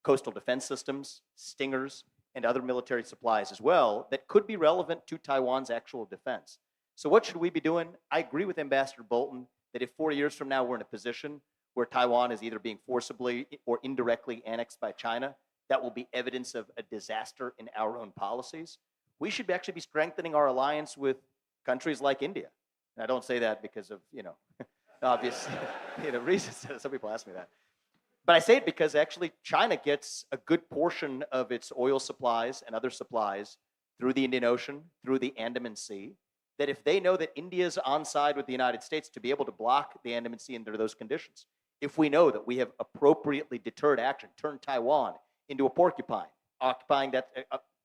coastal defense systems, Stingers, and other military supplies as well that could be relevant to Taiwan's actual defense. So what should we be doing? I agree with Ambassador Bolton that if 4 years from now we're in a position where Taiwan is either being forcibly or indirectly annexed by China, that will be evidence of a disaster in our own policies. We should actually be strengthening our alliance with countries like India. And I don't say that because of, obvious reasons. Some people ask me that. But I say it because actually China gets a good portion of its oil supplies and other supplies through the Indian Ocean, through the Andaman Sea, that if they know that India's on side with the United States to be able to block the Andaman Sea under those conditions, if we know that we have appropriately deterred action, turned Taiwan into a porcupine, occupying that,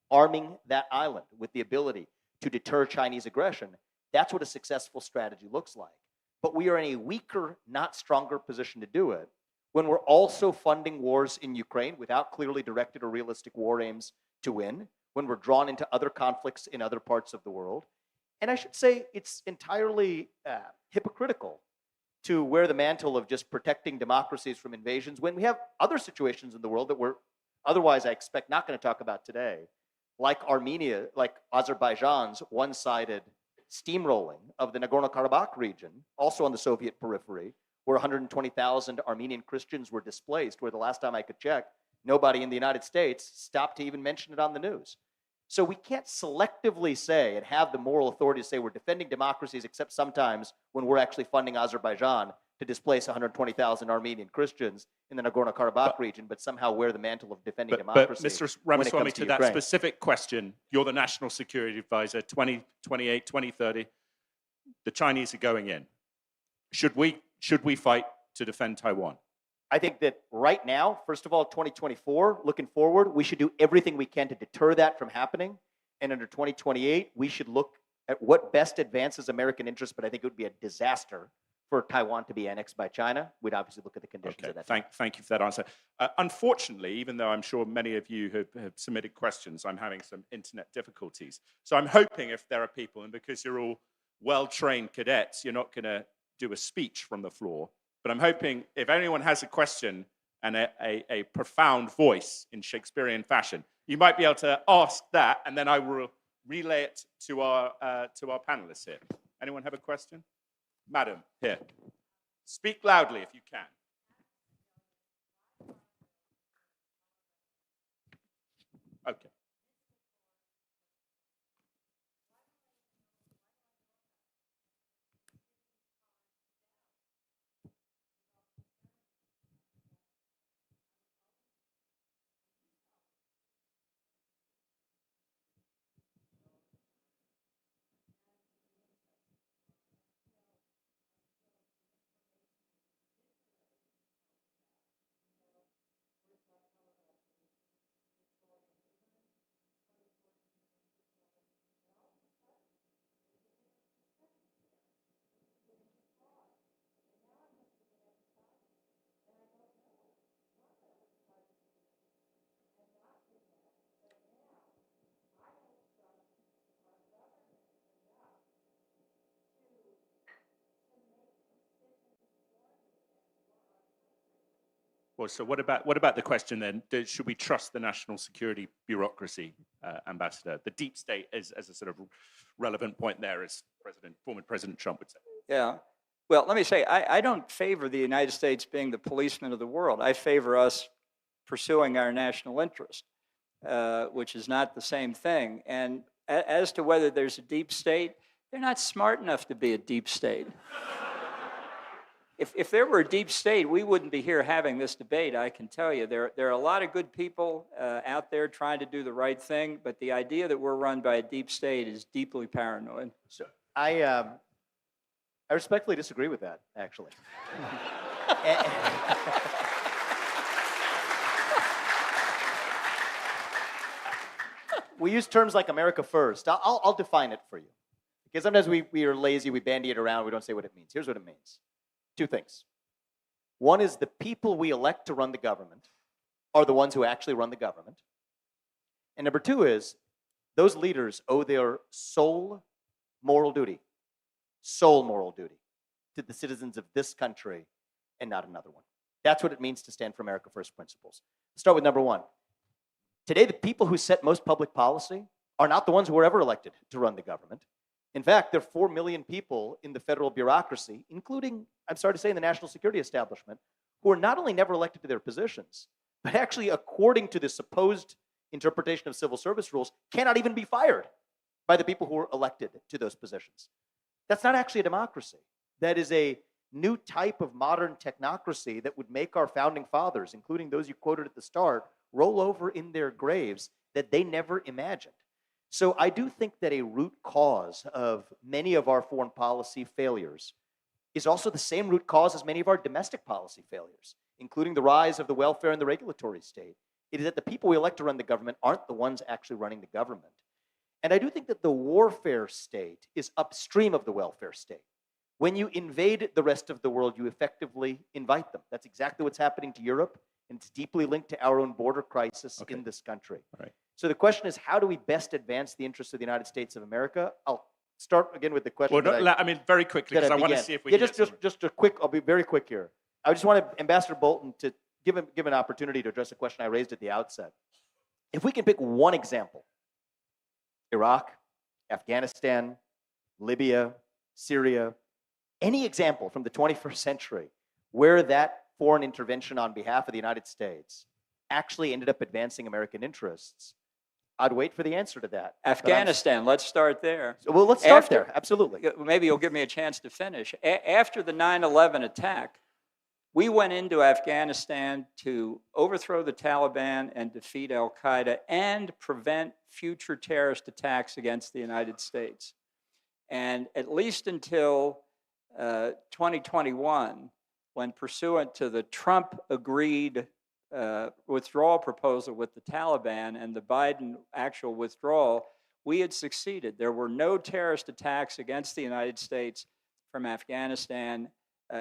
arming that island with the ability to deter Chinese aggression, that's what a successful strategy looks like. But we are in a weaker, not stronger position to do it when we're also funding wars in Ukraine without clearly directed or realistic war aims to win, when we're drawn into other conflicts in other parts of the world. And I should say it's entirely hypocritical to wear the mantle of just protecting democracies from invasions when we have other situations in the world that we're otherwise, I expect, not going to talk about today, like Armenia, like Azerbaijan's one-sided steamrolling of the Nagorno-Karabakh region, also on the Soviet periphery, where 120,000 Armenian Christians were displaced, where the last time I could check, nobody in the United States stopped to even mention it on the news. So we can't selectively say and have the moral authority to say we're defending democracies, except sometimes when we're actually funding Azerbaijan to displace 120,000 Armenian Christians in the Nagorno-Karabakh region, but somehow wear the mantle of defending democracy. But Mr. when it Ramaswamy, comes to that Ukraine. specific question, you're the National Security Advisor, 2028, 2030, the Chinese are going in. Should we fight to defend Taiwan? I think that right now, first of all, 2024, looking forward, we should do everything we can to deter that from happening. And under 2028, we should look at what best advances American interests, but I think it would be a disaster for Taiwan to be annexed by China. We'd obviously look at the conditions of that. Thank you for that answer. Unfortunately, even though I'm sure many of you have submitted questions, I'm having some internet difficulties. So I'm hoping if there are people, and because you're all well-trained cadets, you're not going to do a speech from the floor. But I'm hoping if anyone has a question and a profound voice in Shakespearean fashion, you might be able to ask that, and then I will relay it to our panelists here. Anyone have a question? Madam, here. Speak loudly if you can. Okay. Well, so what about the question then? Should we trust the national security bureaucracy, Ambassador? The deep state as a sort of relevant point there, as former President Trump would say. Yeah. Well, let me say, I don't favor the United States being the policeman of the world. I favor us pursuing our national interest, which is not the same thing. And as to whether there's a deep state, they're not smart enough to be a deep state. If there were a deep state, we wouldn't be here having this debate, I can tell you. There are a lot of good people out there trying to do the right thing, but the idea that we're run by a deep state is deeply paranoid. So I respectfully disagree with that, actually. We use terms like America first. I'll define it for you. Because sometimes we are lazy, we bandy it around, we don't say what it means. Here's what it means. Two things. One is the people we elect to run the government are the ones who actually run the government. And number two is those leaders owe their sole moral duty to the citizens of this country and not another one. That's what it means to stand for America First principles. Let's start with number one. Today, the people who set most public policy are not the ones who were ever elected to run the government. In fact, there are 4 million people in the federal bureaucracy, including, I'm sorry to say, in the national security establishment, who are not only never elected to their positions, but actually, according to the supposed interpretation of civil service rules, cannot even be fired by the people who were elected to those positions. That's not actually a democracy. That is a new type of modern technocracy that would make our founding fathers, including those you quoted at the start, roll over in their graves that they never imagined. So I do think that a root cause of many of our foreign policy failures is also the same root cause as many of our domestic policy failures, including the rise of the welfare and the regulatory state. It is that the people we elect to run the government aren't the ones actually running the government. And I do think that the warfare state is upstream of the welfare state. When you invade the rest of the world, you effectively invite them. That's exactly what's happening to Europe, and it's deeply linked to our own border crisis in this country. Right. So the question is, how do we best advance the interests of the United States of America? I'll start again with the question. Well, I mean, very quickly, because I want to see if we can just a quick, I'll be very quick here. I just wanted Ambassador Bolton to give an opportunity to address a question I raised at the outset. If we can pick one example, Iraq, Afghanistan, Libya, Syria, any example from the 21st century where that foreign intervention on behalf of the United States actually ended up advancing American interests, I'd wait for the answer to that. Afghanistan, let's start there. Well, let's start there, absolutely. Maybe you'll give me a chance to finish. After the 9/11 attack, we went into Afghanistan to overthrow the Taliban and defeat al-Qaeda and prevent future terrorist attacks against the United States. And at least until 2021, when pursuant to the Trump-agreed withdrawal proposal with the Taliban and the Biden actual withdrawal, we had succeeded. There were no terrorist attacks against the United States from Afghanistan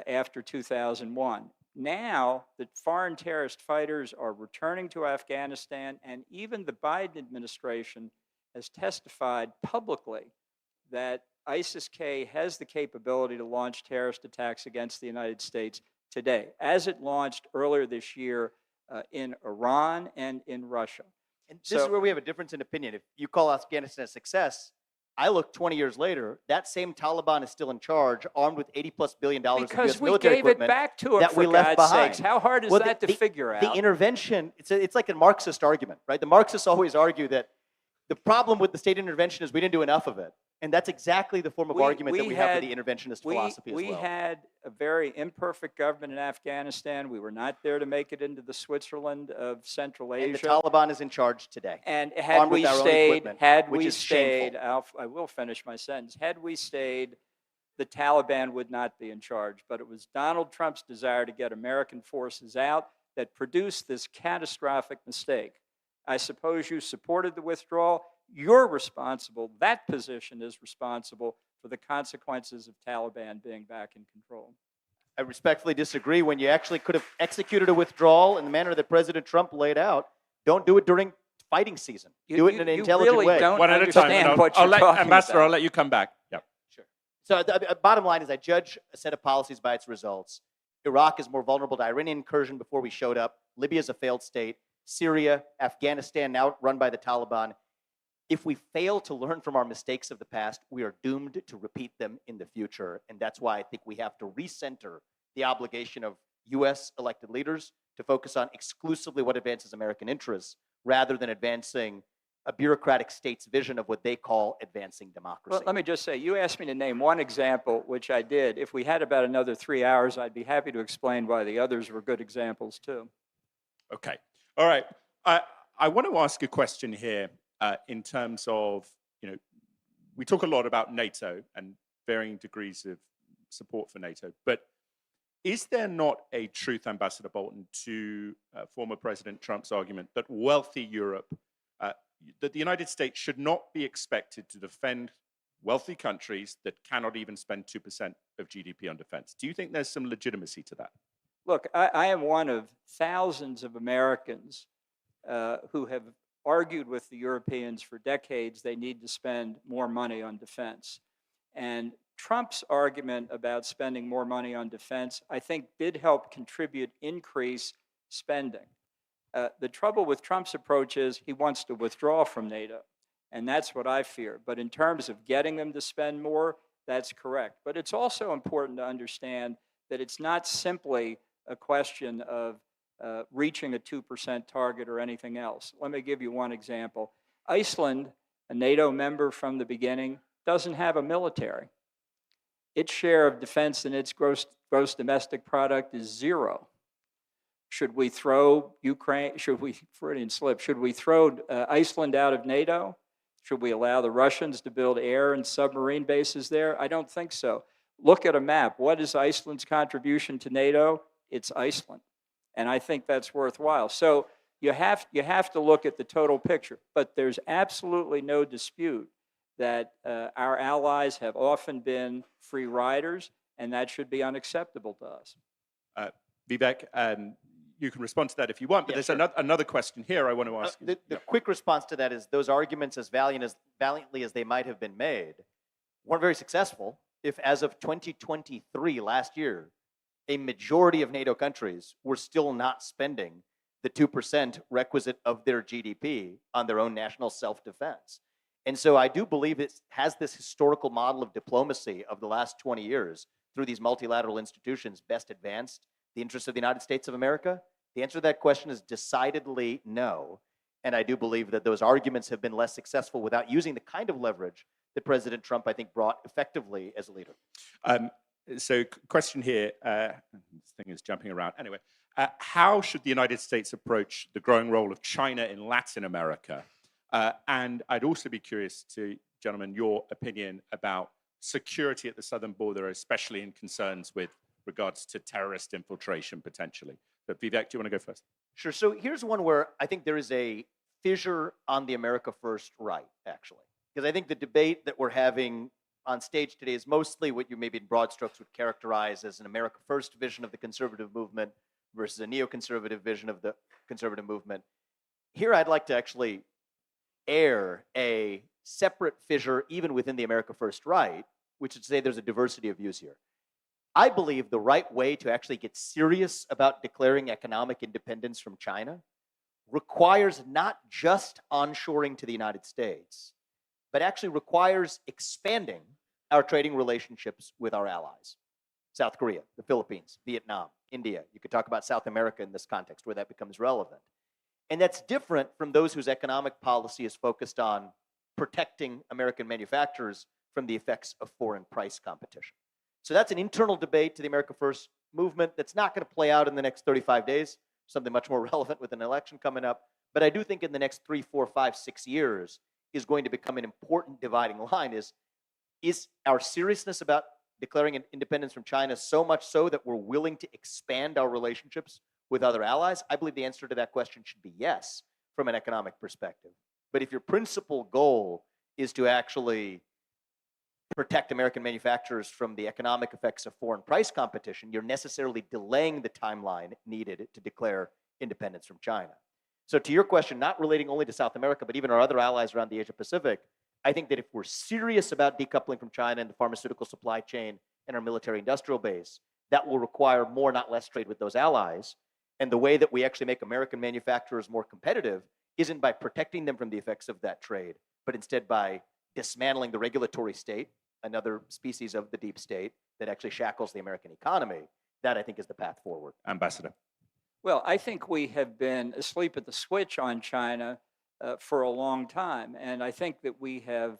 after 2001. Now, the foreign terrorist fighters are returning to Afghanistan, and even the Biden administration has testified publicly that ISIS-K has the capability to launch terrorist attacks against the United States today, as it launched earlier this year in Iran and in Russia. And this is where we have a difference in opinion. If you call Afghanistan a success, I look 20 years later, that same Taliban is still in charge, armed with $80+ billion of US military equipment. Because we gave it back to them, that we left behind. Sakes. How hard is that to figure out? The intervention, it's like a Marxist argument, right? The Marxists always argue that the problem with the state intervention is we didn't do enough of it. And that's exactly the form of argument that we have for the interventionist philosophy as well. We had a very imperfect government in Afghanistan. We were not there to make it into the Switzerland of Central Asia. And the Taliban is in charge today. And had we stayed, I will finish my sentence. Had we stayed, the Taliban would not be in charge. But it was Donald Trump's desire to get American forces out that produced this catastrophic mistake. I suppose you supported the withdrawal. You're responsible, that position is responsible for the consequences of Taliban being back in control. I respectfully disagree. When you actually could have executed a withdrawal in the manner that President Trump laid out, don't do it during fighting season. Do it in an intelligent really way. Don't One at a time. Ambassador, I'll let you come back. Yep. Sure. So the bottom line is I judge a set of policies by its results. Iraq is more vulnerable to Iranian incursion before we showed up. Libya is a failed state. Syria, Afghanistan, now run by the Taliban. If we fail to learn from our mistakes of the past, we are doomed to repeat them in the future. And that's why I think we have to recenter the obligation of U.S. elected leaders to focus on exclusively what advances American interests rather than advancing a bureaucratic state's vision of what they call advancing democracy. Well, let me just say, you asked me to name one example, which I did. If we had about another 3 hours, I'd be happy to explain why the others were good examples too. Okay. All right. I want to ask a question here in terms of, we talk a lot about NATO and varying degrees of support for NATO, but is there not a truth, Ambassador Bolton, to former President Trump's argument that wealthy Europe, that the United States should not be expected to defend wealthy countries that cannot even spend 2% of GDP on defense? Do you think there's some legitimacy to that? Look, I am one of thousands of Americans who have argued with the Europeans for decades they need to spend more money on defense. And Trump's argument about spending more money on defense, I think, did help increase spending. The trouble with Trump's approach is he wants to withdraw from NATO, and that's what I fear. But in terms of getting them to spend more, that's correct. But it's also important to understand that it's not simply a question of reaching a 2% target or anything else. Let me give you one example. Iceland, a NATO member from the beginning, doesn't have a military. Its share of defense in its gross domestic product is 0. Should we throw Ukraine, Freudian slip, should we throw Iceland out of NATO? Should we allow the Russians to build air and submarine bases there? I don't think so. look at a map. What is Iceland's contribution to NATO? It's Iceland. And I think that's worthwhile. So you have to look at the total picture. But there's absolutely no dispute that our allies have often been free riders, and that should be unacceptable to us. Vivek, you can respond to that if you want, but Yeah, there's sure. another question here I want to ask you. The quick response to that is those arguments, as valiantly as they might have been made, weren't very successful if, as of 2023, last year, a majority of NATO countries were still not spending the 2% requisite of their GDP on their own national self-defense. And so I do believe it has this historical model of diplomacy of the last 20 years through these multilateral institutions best advanced the interests of the United States of America. The answer to that question is decidedly no. And I do believe that those arguments have been less successful without using the kind of leverage that President Trump, I think, brought effectively as a leader. So question here, this thing is jumping around. Anyway, how should the United States approach the growing role of China in Latin America? And I'd also be curious to, gentlemen, your opinion about security at the southern border, especially in concerns with regards to terrorist infiltration potentially. But Vivek, do you want to go first? Sure. So here's one where I think there is a fissure on the America First right, actually. Because I think the debate that we're having on stage today is mostly what you maybe in broad strokes would characterize as an America First vision of the conservative movement versus a neoconservative vision of the conservative movement. Here I'd like to actually air a separate fissure even within the America First right, which is to say there's a diversity of views here. I believe the right way to actually get serious about declaring economic independence from China requires not just onshoring to the United States, but actually requires expanding our trading relationships with our allies. South Korea, the Philippines, Vietnam, India. You could talk about South America in this context where that becomes relevant. And that's different from those whose economic policy is focused on protecting American manufacturers from the effects of foreign price competition. So that's an internal debate to the America First movement that's not going to play out in the next 35 days, something much more relevant with an election coming up. But I do think in the next 3, 4, 5, 6 years is going to become an important dividing line is our seriousness about declaring independence from China so much so that we're willing to expand our relationships with other allies? I believe the answer to that question should be yes from an economic perspective. But if your principal goal is to actually protect American manufacturers from the economic effects of foreign price competition, you're necessarily delaying the timeline needed to declare independence from China. So to your question, not relating only to South America, but even our other allies around the Asia Pacific, I think that if we're serious about decoupling from China and the pharmaceutical supply chain and our military industrial base, that will require more, not less trade with those allies. And the way that we actually make American manufacturers more competitive isn't by protecting them from the effects of that trade, but instead by dismantling the regulatory state, another species of the deep state that actually shackles the American economy. That, I think, is the path forward. Ambassador. Well, I think we have been asleep at the switch on China for a long time. And I think that we have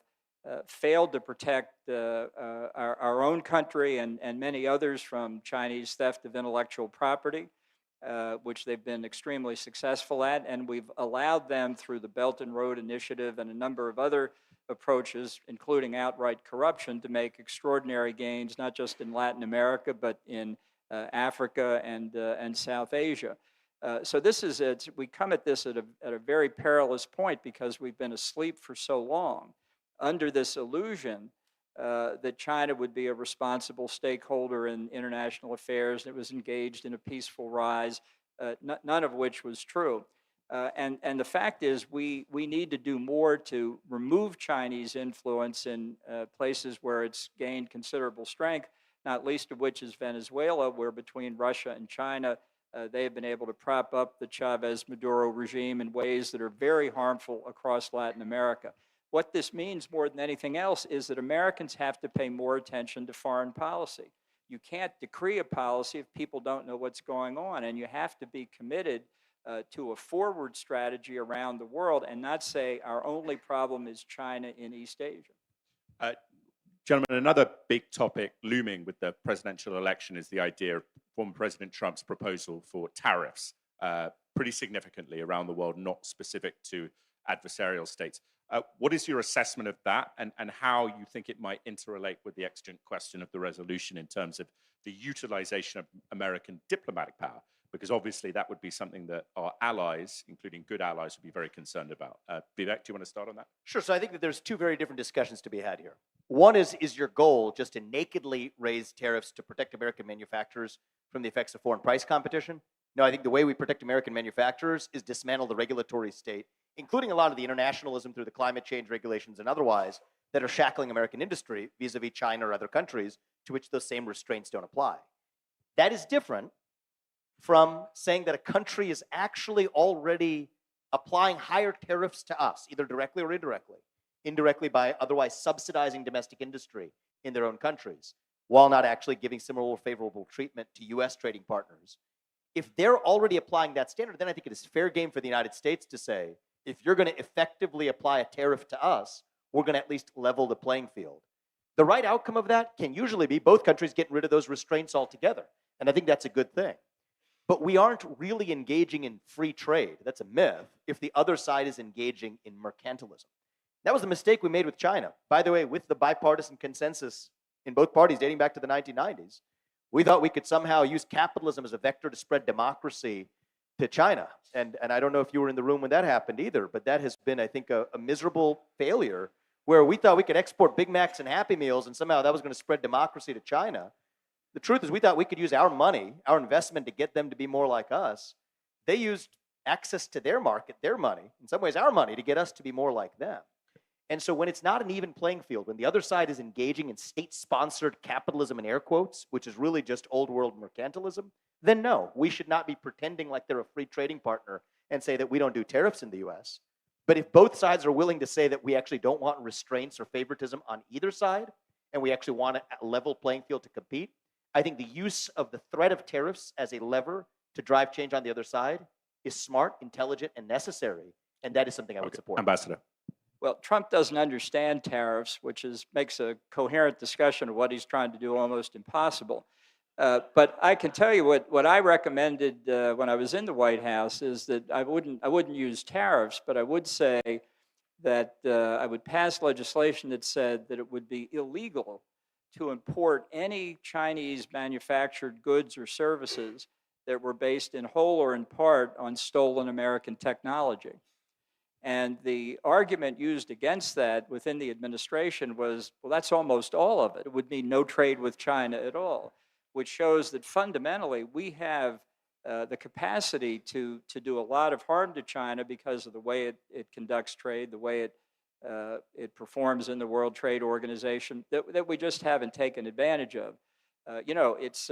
failed to protect our own country and many others from Chinese theft of intellectual property, which they've been extremely successful at. And we've allowed them through the Belt and Road Initiative and a number of other approaches, including outright corruption, to make extraordinary gains, not just in Latin America, but in Africa and South Asia. So this is we come at this at a very perilous point because we've been asleep for so long under this illusion that China would be a responsible stakeholder in international affairs that was engaged in a peaceful rise, none of which was true. And the fact is we need to do more to remove Chinese influence in places where it's gained considerable strength, not least of which is Venezuela, where between Russia and China, they have been able to prop up the Chavez-Maduro regime in ways that are very harmful across Latin America. What this means more than anything else is that Americans have to pay more attention to foreign policy. You can't decree a policy if people don't know what's going on, and you have to be committed to a forward strategy around the world and not say our only problem is China in East Asia. Gentlemen, another big topic looming with the presidential election is the idea of former President Trump's proposal for tariffs, pretty significantly around the world, not specific to adversarial states. What is your assessment of that, and how you think it might interrelate with the exigent question of the resolution in terms of the utilization of American diplomatic power? Because obviously that would be something that our allies, including good allies, would be very concerned about. Vivek, do you want to start on that? Sure. So I think that there's two very different discussions to be had here. One is your goal just to nakedly raise tariffs to protect American manufacturers from the effects of foreign price competition? No, I think the way we protect American manufacturers is dismantle the regulatory state, including a lot of the internationalism through the climate change regulations and otherwise that are shackling American industry vis-a-vis China or other countries to which those same restraints don't apply. That is different from saying that a country is actually already applying higher tariffs to us, either directly or indirectly by otherwise subsidizing domestic industry in their own countries, while not actually giving similar or favorable treatment to US trading partners. If they're already applying that standard, then I think it is fair game for the United States to say, if you're going to effectively apply a tariff to us, we're going to at least level the playing field. The right outcome of that can usually be both countries getting rid of those restraints altogether, and I think that's a good thing. But we aren't really engaging in free trade. That's a myth if the other side is engaging in mercantilism. That was the mistake we made with China. By the way, with the bipartisan consensus in both parties dating back to the 1990s, we thought we could somehow use capitalism as a vector to spread democracy to China. And I don't know if you were in the room when that happened either, but that has been, I think, a miserable failure where we thought we could export Big Macs and Happy Meals and somehow that was going to spread democracy to China. The truth is we thought we could use our money, our investment to get them to be more like us. They used access to their market, their money, in some ways our money, to get us to be more like them. And so when it's not an even playing field, when the other side is engaging in state-sponsored capitalism in air quotes, which is really just old world mercantilism, then no, we should not be pretending like they're a free trading partner and say that we don't do tariffs in the US. But if both sides are willing to say that we actually don't want restraints or favoritism on either side, and we actually want a level playing field to compete, I think the use of the threat of tariffs as a lever to drive change on the other side is smart, intelligent, and necessary. And that is something I would support. Ambassador. Well, Trump doesn't understand tariffs, which makes a coherent discussion of what he's trying to do almost impossible. But I can tell you what I recommended when I was in the White House is that I wouldn't use tariffs, but I would say that I would pass legislation that said that it would be illegal to import any Chinese manufactured goods or services that were based in whole or in part on stolen American technology. And the argument used against that within the administration was, well, that's almost all of it. It would mean no trade with China at all, which shows that fundamentally we have the capacity to do a lot of harm to China because of the way it conducts trade, the way it performs in the World Trade Organization, that we just haven't taken advantage of. It's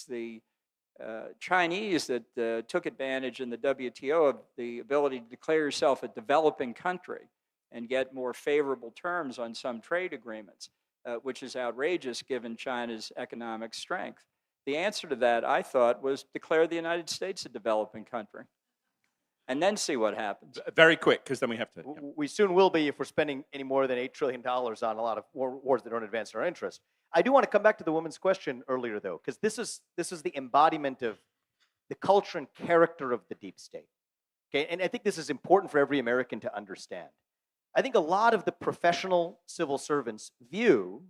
the Chinese that took advantage in the WTO of the ability to declare yourself a developing country and get more favorable terms on some trade agreements, which is outrageous given China's economic strength. The answer to that, I thought, was declare the United States a developing country and then see what happens. Very quick, because then we have to. We soon will be if we're spending any more than $8 trillion on a lot of wars that don't advance our interest. I do want to come back to the woman's question earlier, though, because this is the embodiment of the culture and character of the deep state. Okay, and I think this is important for every American to understand. I think a lot of the professional civil servants view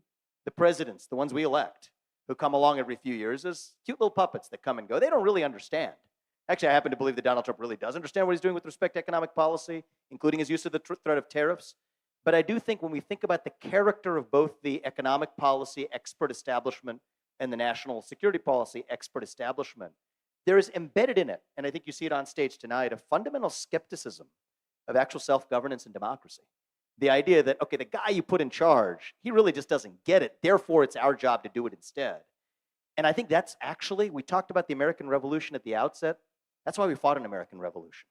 the presidents, the ones we elect, who come along every few years, as cute little puppets that come and go. They don't really understand. Actually, I happen to believe that Donald Trump really does understand what he's doing with respect to economic policy, including his use of the threat of tariffs. But I do think when we think about the character of both the economic policy expert establishment and the national security policy expert establishment, there is embedded in it, and I think you see it on stage tonight, a fundamental skepticism of actual self-governance and democracy. The idea that, okay, the guy you put in charge, he really just doesn't get it, therefore it's our job to do it instead. And I think that's actually, we talked about the American Revolution at the outset, that's why we fought an American Revolution.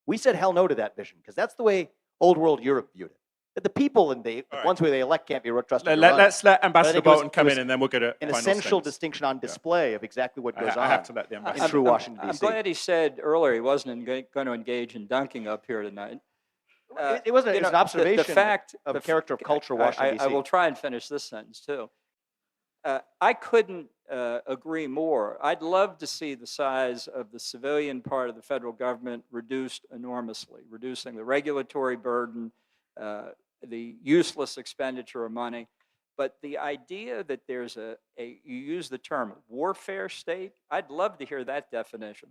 We said hell no to that vision, because that's the way old world Europe viewed it. That the people and the ones who they elect can't be trusted. Let's let Ambassador Bolton come in, and then we'll go to an essential distinction on display of exactly what goes on. I have to let the ambassador. In true Washington, I'm D.C. glad he said earlier he wasn't going to engage in dunking up here tonight. It wasn't. It was an observation the fact, of the character of culture, Washington, D.C. I will try and finish this sentence, too. I couldn't agree more. I'd love to see the size of the civilian part of the federal government reduced enormously, reducing the regulatory burden, the useless expenditure of money. But the idea that there's you use the term warfare state, I'd love to hear that definition.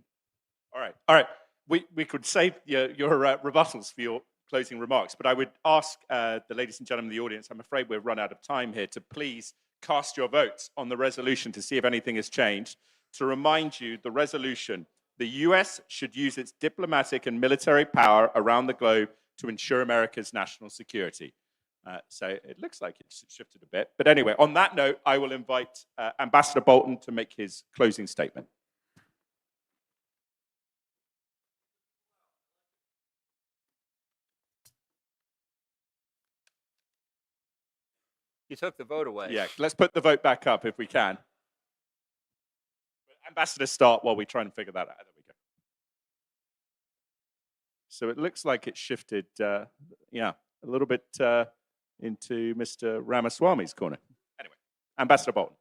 All right. We could save your rebuttals for your closing remarks, but I would ask the ladies and gentlemen of the audience, I'm afraid we've run out of time here, to please cast your votes on the resolution to see if anything has changed. To remind you, the resolution: the US should use its diplomatic and military power around the globe to ensure America's national security. So it looks like it's shifted a bit. But anyway, on that note, I will invite Ambassador Bolton to make his closing statement. You took the vote away. Yeah, let's put the vote back up if we can. Ambassador, start while we try and figure that out. There we go. So it looks like it shifted, a little bit into Mr. Ramaswamy's corner. Anyway, Ambassador Bolton.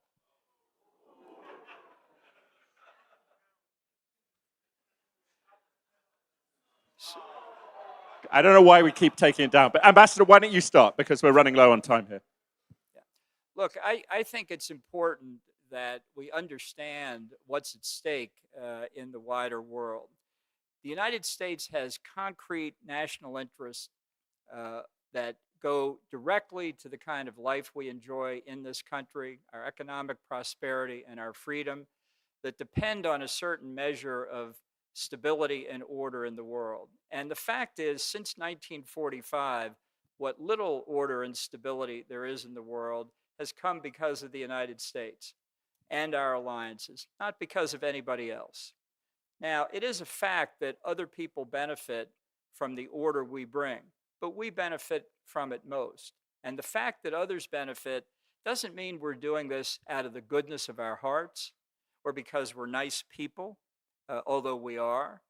I don't know why we keep taking it down, but Ambassador, why don't you start, because we're running low on time here. Look, I think it's important that we understand what's at stake in the wider world. The United States has concrete national interests that go directly to the kind of life we enjoy in this country, our economic prosperity and our freedom, that depend on a certain measure of stability and order in the world. And the fact is, since 1945, what little order and stability there is in the world has come because of the United States and our alliances, not because of anybody else. Now, it is a fact that other people benefit from the order we bring, but we benefit from it most. And the fact that others benefit doesn't mean we're doing this out of the goodness of our hearts or because we're nice people, although we are.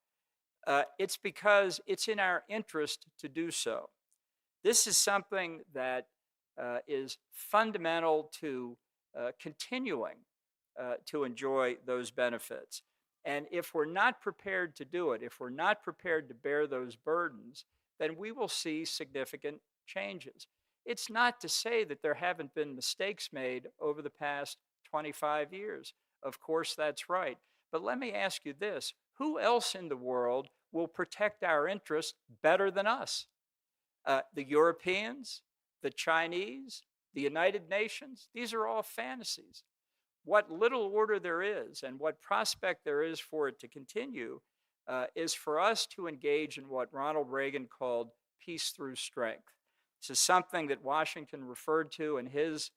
It's because it's in our interest to do so. This is something that is fundamental to continuing to enjoy those benefits. And if we're not prepared to do it, if we're not prepared to bear those burdens, then we will see significant changes. It's not to say that there haven't been mistakes made over the past 25 years. Of course, that's right. But let me ask you this: who else in the world will protect our interests better than us? The Europeans, the Chinese, the United Nations? These are all fantasies. What little order there is and what prospect there is for it to continue is for us to engage in what Ronald Reagan called peace through strength. This is something that Washington referred to in his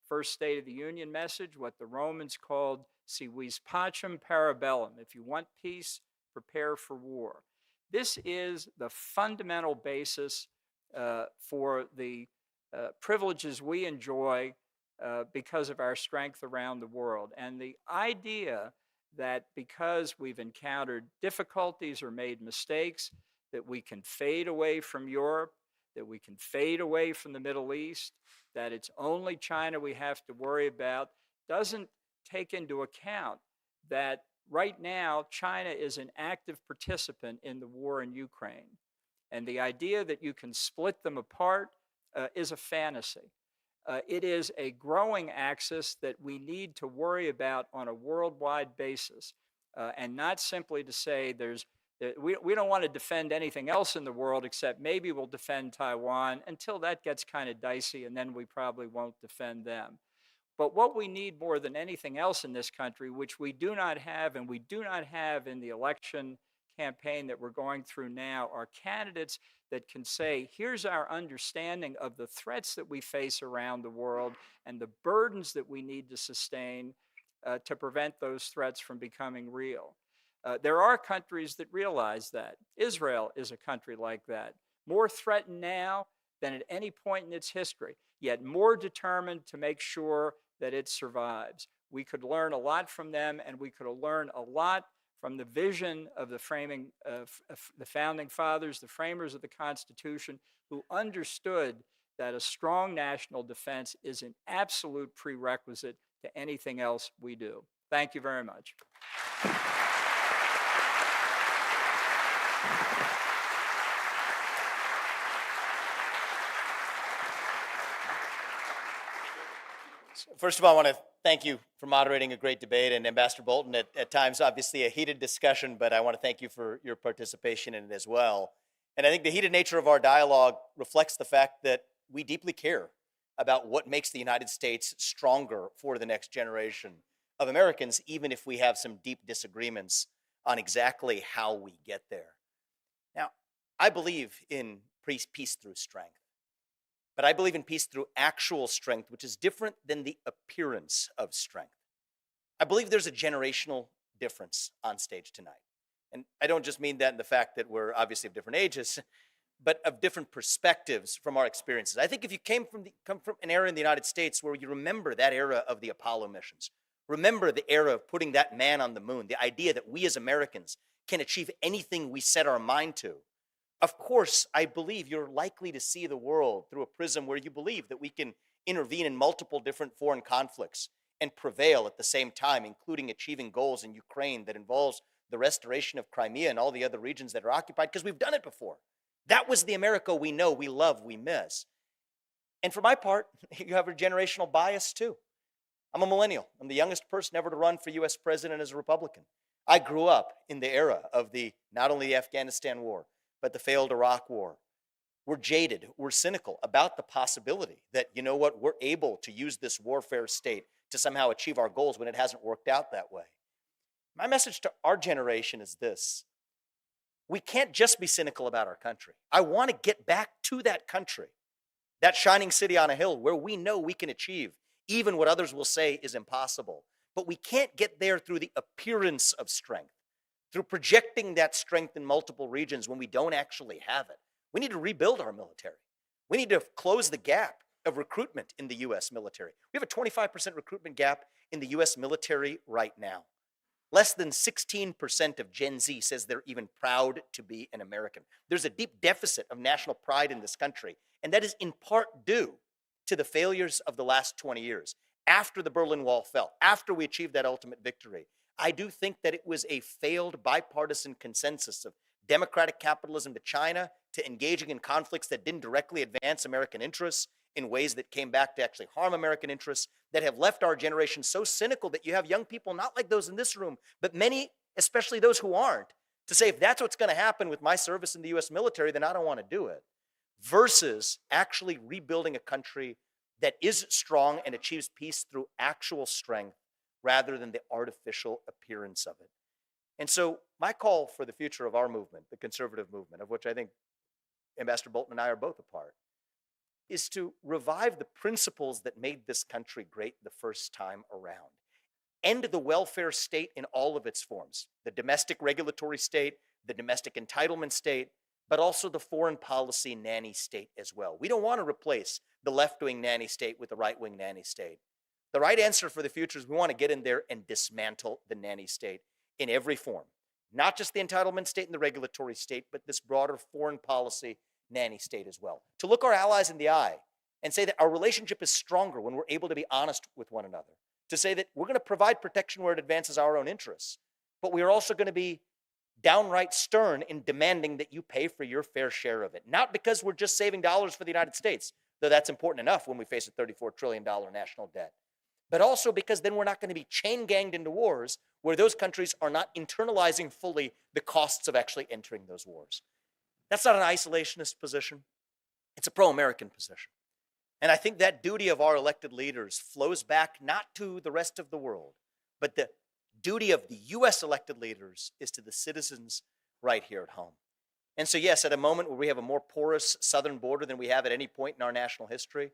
first State of the Union message, what the Romans called si vis pacem para bellum. If you want peace, prepare for war. This is the fundamental basis for the privileges we enjoy because of our strength around the world. And the idea that because we've encountered difficulties or made mistakes, that we can fade away from Europe, that we can fade away from the Middle East, that it's only China we have to worry about, doesn't take into account that right now China is an active participant in the war in Ukraine. And the idea that you can split them apart is a fantasy. It is a growing axis that we need to worry about on a worldwide basis, and not simply to say we don't want to defend anything else in the world except maybe we'll defend Taiwan until that gets kind of dicey, and then we probably won't defend them. But what we need more than anything else in this country, which we do not have, and we do not have in the election campaign that we're going through now, are candidates that can say, here's our understanding of the threats that we face around the world and the burdens that we need to sustain to prevent those threats from becoming real. There are countries that realize that. Israel is a country like that, more threatened now than at any point in its history, yet more determined to make sure that it survives. We could learn a lot from them, and we could learn a lot from the vision of the framing of the founding fathers, the framers of the Constitution, who understood that a strong national defense is an absolute prerequisite to anything else we do. Thank you very much. First of all, I want to thank you for moderating a great debate, and Ambassador Bolton, at times, obviously a heated discussion, but I want to thank you for your participation in it as well. And I think the heated nature of our dialogue reflects the fact that we deeply care about what makes the United States stronger for the next generation of Americans, even if we have some deep disagreements on exactly how we get there. Now, I believe in peace through strength. But I believe in peace through actual strength, which is different than the appearance of strength. I believe there's a generational difference on stage tonight. And I don't just mean that in the fact that we're obviously of different ages, but of different perspectives from our experiences. I think if you come from an era in the United States where you remember that era of the Apollo missions, remember the era of putting that man on the moon, the idea that we as Americans can achieve anything we set our mind to, of course, I believe you're likely to see the world through a prism where you believe that we can intervene in multiple different foreign conflicts and prevail at the same time, including achieving goals in Ukraine that involves the restoration of Crimea and all the other regions that are occupied, because we've done it before. That was the America we know, we love, we miss. And for my part, you have a generational bias too. I'm a millennial. I'm the youngest person ever to run for US president as a Republican. I grew up in the era of not only the Afghanistan war, but the failed Iraq war. We're jaded, we're cynical about the possibility that, you know what, we're able to use this warfare state to somehow achieve our goals when it hasn't worked out that way. My message to our generation is this: we can't just be cynical about our country. I want to get back to that country, that shining city on a hill where we know we can achieve even what others will say is impossible. But we can't get there through the appearance of strength, through projecting that strength in multiple regions when we don't actually have it. We need to rebuild our military. We need to close the gap of recruitment in the U.S. military. We have a 25% recruitment gap in the U.S. military right now. Less than 16% of Gen Z says they're even proud to be an American. There's a deep deficit of national pride in this country, and that is in part due to the failures of the last 20 years. After the Berlin Wall fell, after we achieved that ultimate victory, I do think that it was a failed bipartisan consensus of democratic capitalism to China, to engaging in conflicts that didn't directly advance American interests in ways that came back to actually harm American interests, that have left our generation so cynical that you have young people, not like those in this room, but many, especially those who aren't, to say, if that's what's going to happen with my service in the U.S. military, then I don't want to do it, versus actually rebuilding a country that is strong and achieves peace through actual strength rather than the artificial appearance of it. And so my call for the future of our movement, the conservative movement, of which I think Ambassador Bolton and I are both a part, is to revive the principles that made this country great the first time around. End the welfare state in all of its forms, the domestic regulatory state, the domestic entitlement state, but also the foreign policy nanny state as well. We don't want to replace the left-wing nanny state with the right-wing nanny state. The right answer for the future is we want to get in there and dismantle the nanny state in every form, not just the entitlement state and the regulatory state, but this broader foreign policy nanny state as well. To look our allies in the eye and say that our relationship is stronger when we're able to be honest with one another. To say that we're going to provide protection where it advances our own interests, but we are also going to be downright stern in demanding that you pay for your fair share of it. Not because we're just saving dollars for the United States, though that's important enough when we face a $34 trillion national debt, but also because then we're not going to be chain ganged into wars where those countries are not internalizing fully the costs of actually entering those wars. That's not an isolationist position. It's a pro-American position. And I think that duty of our elected leaders flows back not to the rest of the world, but the duty of the U.S. elected leaders is to the citizens right here at home. And so yes, at a moment where we have a more porous southern border than we have at any point in our national history,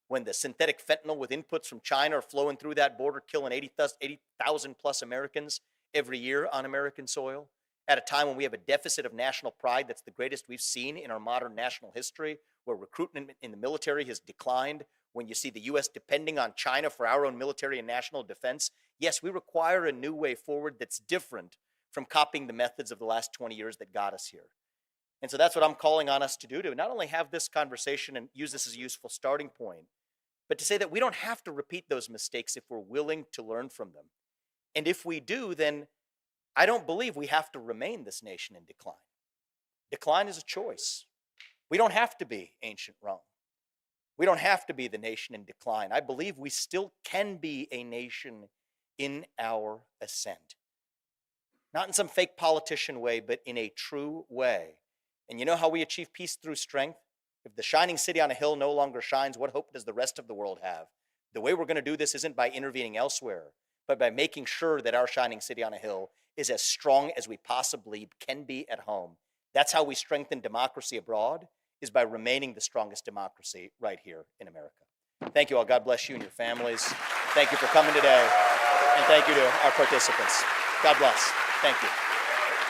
when the synthetic fentanyl with inputs from China are flowing through that border, killing 80,000 plus Americans every year on American soil, at a time when we have a deficit of national pride that's the greatest we've seen in our modern national history, where recruitment in the military has declined, when you see the U.S. depending on China for our own military and national defense, yes, we require a new way forward that's different from copying the methods of the last 20 years that got us here. And so that's what I'm calling on us to do, to not only have this conversation and use this as a useful starting point, but to say that we don't have to repeat those mistakes if we're willing to learn from them. And if we do, then I don't believe we have to remain this nation in decline. Decline is a choice. We don't have to be ancient Rome. We don't have to be the nation in decline. I believe we still can be a nation in our ascent. Not in some fake politician way, but in a true way. And you know how we achieve peace through strength? If the shining city on a hill no longer shines, what hope does the rest of the world have? The way we're going to do this isn't by intervening elsewhere, but by making sure that our shining city on a hill is as strong as we possibly can be at home. That's how we strengthen democracy abroad, is by remaining the strongest democracy right here in America. Thank you all. God bless you and your families. Thank you for coming today. And thank you to our participants. God bless. Thank you.